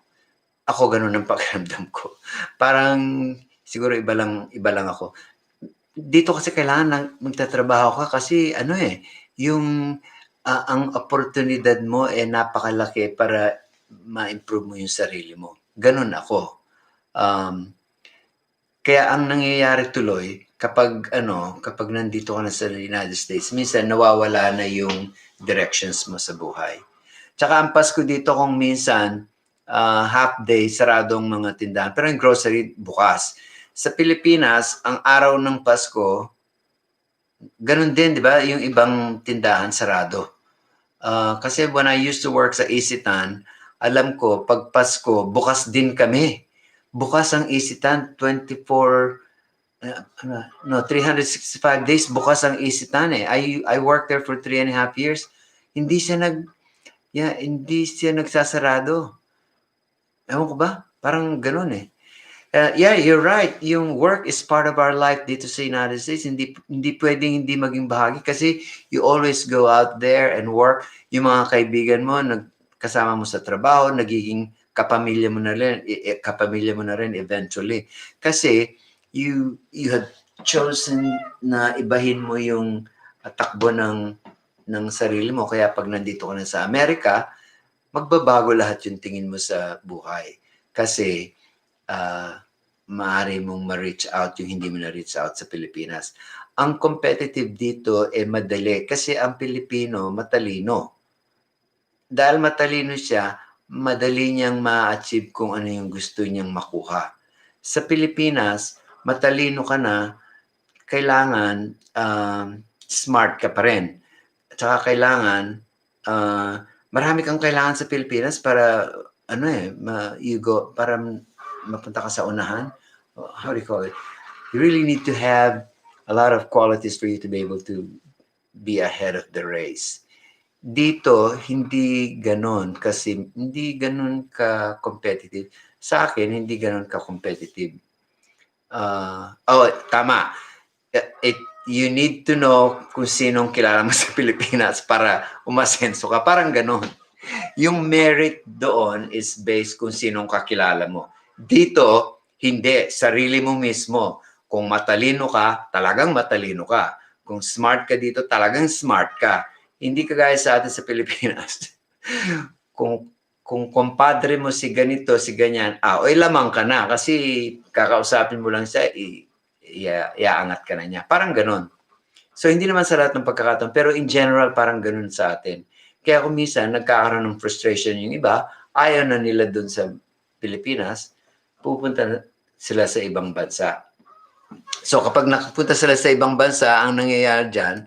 Ako ganun ang pakiramdam ko. Parang siguro iba lang ako. Dito kasi kailangan magtatrabaho ka kasi yung ang oportunidad mo napakalaki para ma-improve mo yung sarili mo. Ganun ako. Kaya ang nangyayari tuloy kapag nandito ka na sa United States, minsan nawawala na yung directions mo sa buhay. Tsaka ang Pasko dito kung minsan half day saradong mga tindahan, pero yung grocery bukas. Sa Pilipinas, ang araw ng Pasko, ganun din, di ba? Yung ibang tindahan sarado. Kasi when I used to work sa Isitan, alam ko, pag Pasko, bukas din kami. Bukas ang Isitan, 365 days, bukas ang Isitan I worked there for 3.5 years. Hindi siya nagsasarado. Ewan ko ba? Parang ganun yeah, you're right. Yung work is part of our life dito sa United States. Hindi pwedeng hindi maging bahagi kasi you always go out there and work. Yung mga kaibigan mo, kasama mo sa trabaho, nagiging kapamilya mo na rin eventually. Kasi you had chosen na ibahin mo yung takbo ng sarili mo. Kaya pag nandito ka na sa Amerika, magbabago lahat yung tingin mo sa buhay. Kasi maaari mong ma-reach out yung hindi mo na-reach out sa Pilipinas. Ang competitive dito madali kasi ang Pilipino matalino. Dahil matalino siya, madali niyang ma-achieve kung ano yung gusto niyang makuha. Sa Pilipinas, matalino ka na, kailangan smart ka pa rin. At saka kailangan marami kang kailangan sa Pilipinas para para mapunta ka sa unahan. How do you call it? You really need to have a lot of qualities for you to be able to be ahead of the race. Dito, hindi ganon kasi hindi ganon ka-competitive. Sa akin, hindi ganon ka-competitive. Tama. You need to know kung sinong kilala mo sa Pilipinas para umasenso ka. Parang ganon. Yung merit doon is based kung sinong kakilala mo. Dito, hindi. Sarili mo mismo. Kung matalino ka, talagang matalino ka. Kung smart ka dito, talagang smart ka. Hindi kagaya sa atin sa Pilipinas. kung kompadre mo si ganito, si ganyan, lamang ka na kasi kakausapin mo lang siya, iaangat ka na niya. Parang ganon. So, hindi naman sa lahat ng pagkakataon, pero in general, parang ganon sa atin. Kaya kung minsan, nagkakaroon ng frustration yung iba, ayaw na nila dun sa Pilipinas, pupunta sila sa ibang bansa. So, kapag nakapunta sila sa ibang bansa, ang nangyayari dyan,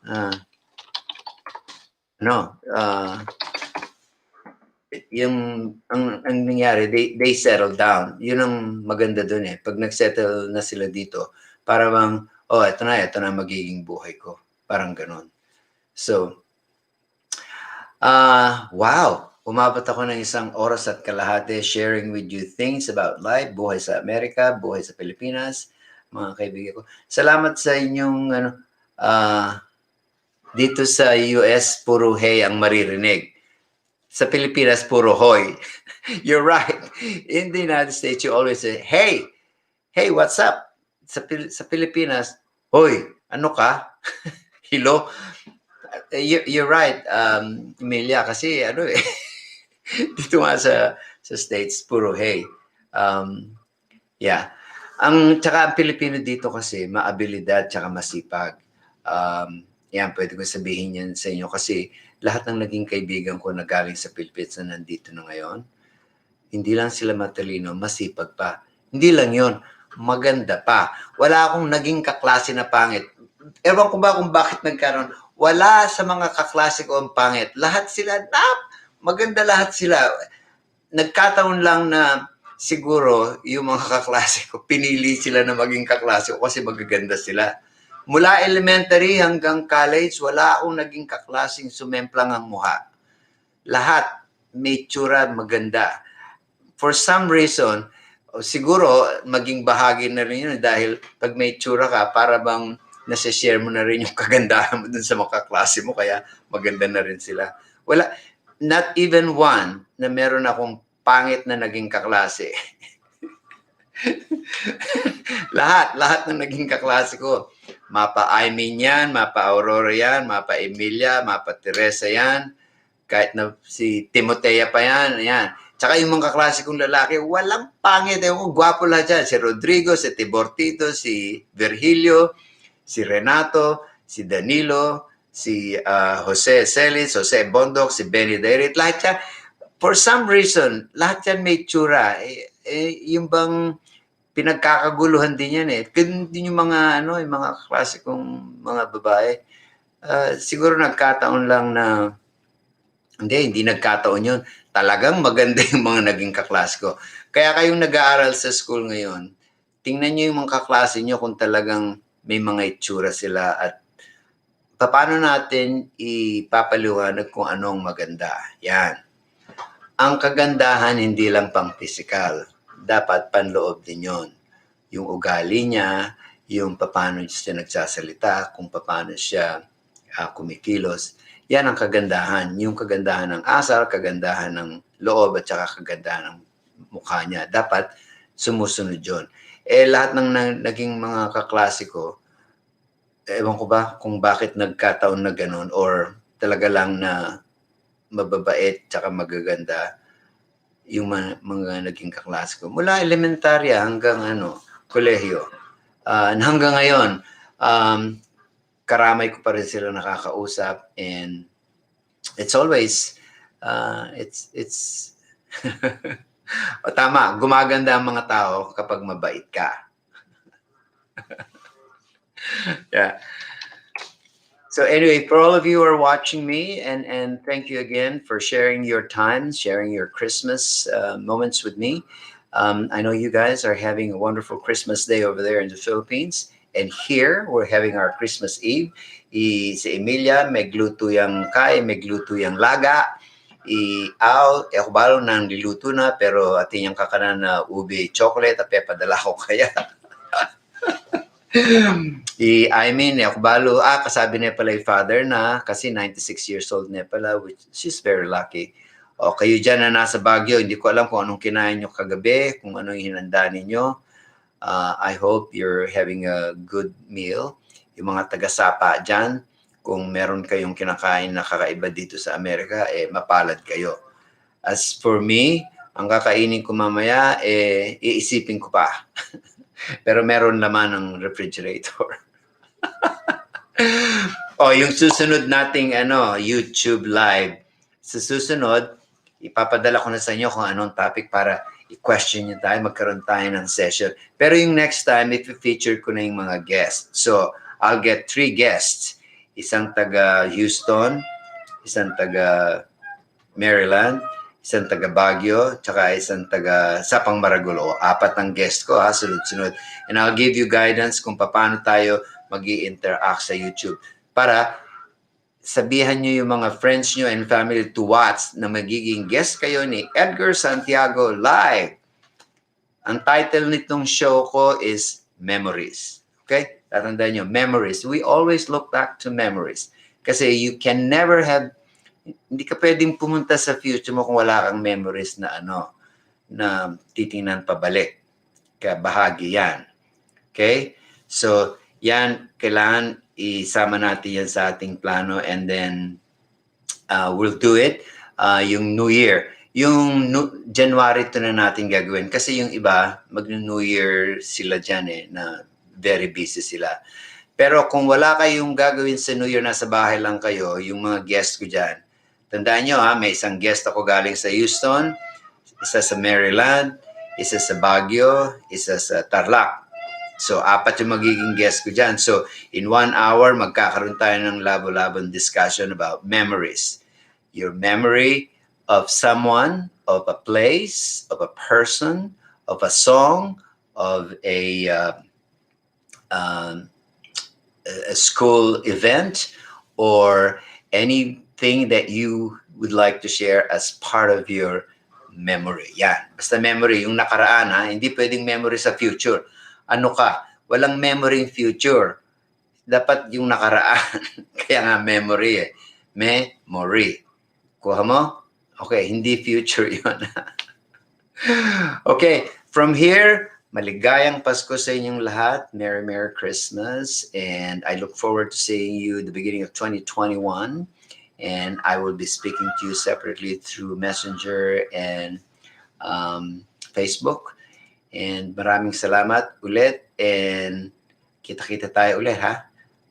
ang nangyari, they settle down. Yun ang maganda dun Pag nag-settle na sila dito, para bang, ito na magiging buhay ko. Parang ganun. So, wow! Umabot ako ng 1 oras at kalahati sharing with you things about life, buhay sa Amerika, buhay sa Pilipinas, mga kaibigan ko. Salamat sa inyong dito sa US, puro hey ang maririnig. Sa Pilipinas, puro hoy. You're right. In the United States, you always say, hey, what's up? Sa Pilipinas, hoy, ano ka? Hello? You're right, Emilia, kasi dito nga sa States, puro hey. Yeah. Tsaka ang Pilipino dito kasi, maabilidad tsaka masipag. Yan, pwede ko sabihin yan sa inyo kasi lahat ng naging kaibigan ko na galing sa Philippines na nandito na ngayon, hindi lang sila matalino, masipag pa. Hindi lang yon. maganda pa. Wala akong naging kaklase na pangit. Ewan ko ba kung bakit nagkaroon. Wala sa mga kaklase ko ang pangit. Lahat sila, maganda lahat sila. Nagkataon lang na siguro yung mga kaklase ko, pinili sila na maging kaklase ko kasi magaganda sila. Mula elementary hanggang college, wala akong naging kaklaseng sumemplang ang mukha. Lahat may tsura maganda. For some reason, siguro maging bahagi na rin yun dahil pag may tsura ka, para bang nasa-share mo na rin yung kagandahan mo dun sa mga kaklase mo, kaya maganda na rin sila. Wala, not even one na meron akong pangit na naging kaklase. lahat ng naging kaklase ko. Mapa Aimin yan, Mapa Aurora yan, Mapa Emilia, Mapa Teresa yan, kahit na si Timotea pa yan, yan. Tsaka yung mga kaklase kong lalaki, walang pangit. Gwapo lahat yan. Si Rodrigo, si Tibortito, si Virgilio, si Renato, si Danilo, si Jose Celis, Jose Bondoc, si Benny Derit, lahat yan. For some reason, lahat yan may tsura. Yung bang pinagkakaguluhan din yan eh. Din yung mga, yung mga klase kong mga babae. Siguro nagkataon lang na, hindi nagkataon yun. Talagang maganda yung mga naging kaklase ko. Kaya kayong nag-aaral sa school ngayon, tingnan nyo yung mga kaklase nyo kung talagang may mga itsura sila at paano natin ipapaliwanag kung anong maganda. Yan. Ang kagandahan hindi lang pang physical. Dapat panloob din yon. Yung ugali niya, yung paano siya nagsasalita, kung paano siya kumikilos. Yan ang kagandahan. Yung kagandahan ng asal, kagandahan ng loob, at saka kagandahan ng mukha niya. Dapat sumusunod yun. Lahat ng naging mga kaklase ko, ewan ko ba kung bakit nagkataon na ganun or talaga lang na mababait tsaka magaganda yung mga naging kaklase ko. Mula elementarya hanggang kolehiyo. Hanggang ngayon, karamay ko pa rin sila nakakausap and it's always, it's tama, gumaganda ang mga tao kapag mabait ka. Yeah. So anyway, for all of you who are watching me, and thank you again for sharing your time, sharing your Christmas moments with me. I know you guys are having a wonderful Christmas day over there in the Philippines. And here, we're having our Christmas Eve. Si Emilia, may gluto yung kay, may gluto yung laga. Ako balo nang niluto na, pero atin yung kakanan na ube chocolate, at padala ko kaya. I mean, ako balo, kasabi niya pala yung father na, kasi 96 years old niya pala, which she's very lucky. O kayo dyan na nasa Baguio, hindi ko alam kung anong kinain nyo kagabi, kung anong hinanda ninyo. I hope you're having a good meal. Yung mga taga-sapa dyan, kung meron kayong kinakain na kakaiba dito sa Amerika, mapalad kayo. As for me, ang kakainin ko mamaya, iisipin ko pa. Pero meron laman ng refrigerator. Yung susunod nating YouTube live. Sa susunod, ipapadala ko na sa inyo kung anong topic para i-question nyo tayo, magkaroon tayo ng session. Pero yung next time, i-feature ko na yung mga guests. So, I'll get 3 guests. Isang taga Houston, isang taga Maryland, isang taga Baguio, tsaka isang taga Sapang Maragulo. 4 ang guest ko, sunod-sunod. And I'll give you guidance kung paano tayo mag-i-interact sa YouTube. Para sabihan nyo yung mga friends nyo and family to watch na magiging guest kayo ni Edgar Santiago live. Ang title nitong show ko is Memories. Okay? Tatandaan nyo, Memories. We always look back to memories. Kasi you can never have, hindi ka pwedeng pumunta sa future mo kung wala kang memories na na titingnan pabalik. Kaya bahagi yan. Okay? So, yan, kailangan isama natin yan sa ating plano and then we'll do it yung New Year. Yung January to na natin gagawin kasi yung iba, mag-New Year sila dyan na very busy sila. Pero kung wala kayong gagawin sa New Year, nasa bahay lang kayo, yung mga guest ko dyan, tandaan nyo may isang guest ako galing sa Houston, isa sa Maryland, isa sa Baguio, isa sa Tarlac. So, 4 yung magiging guest ko dyan. So, in 1 hour, magkakaroon tayo ng labo-labong discussion about memories. Your memory of someone, of a place, of a person, of a song, of um, a school event, or anything that you would like to share as part of your memory. Yan. Basta memory, yung nakaraan ha, hindi pwedeng memory sa future. Ano ka? Walang memory in future. Dapat yung nakaraan. Kaya nga memory eh. Memory. Kuha mo? Okay, hindi future yun. Okay, from here, maligayang Pasko sa inyong lahat. Merry, Merry Christmas. And I look forward to seeing you at the beginning of 2021. And I will be speaking to you separately through Messenger and Facebook. And maraming salamat ulit. And kita-kita tayo ulit, ha?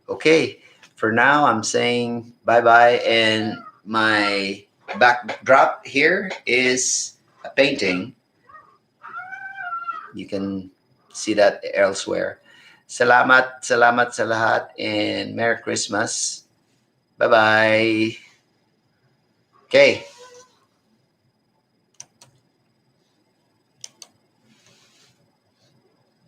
Okay, for now, I'm saying bye-bye. And my backdrop here is a painting. You can see that elsewhere. Salamat sa lahat, and Merry Christmas. Bye-bye. Okay.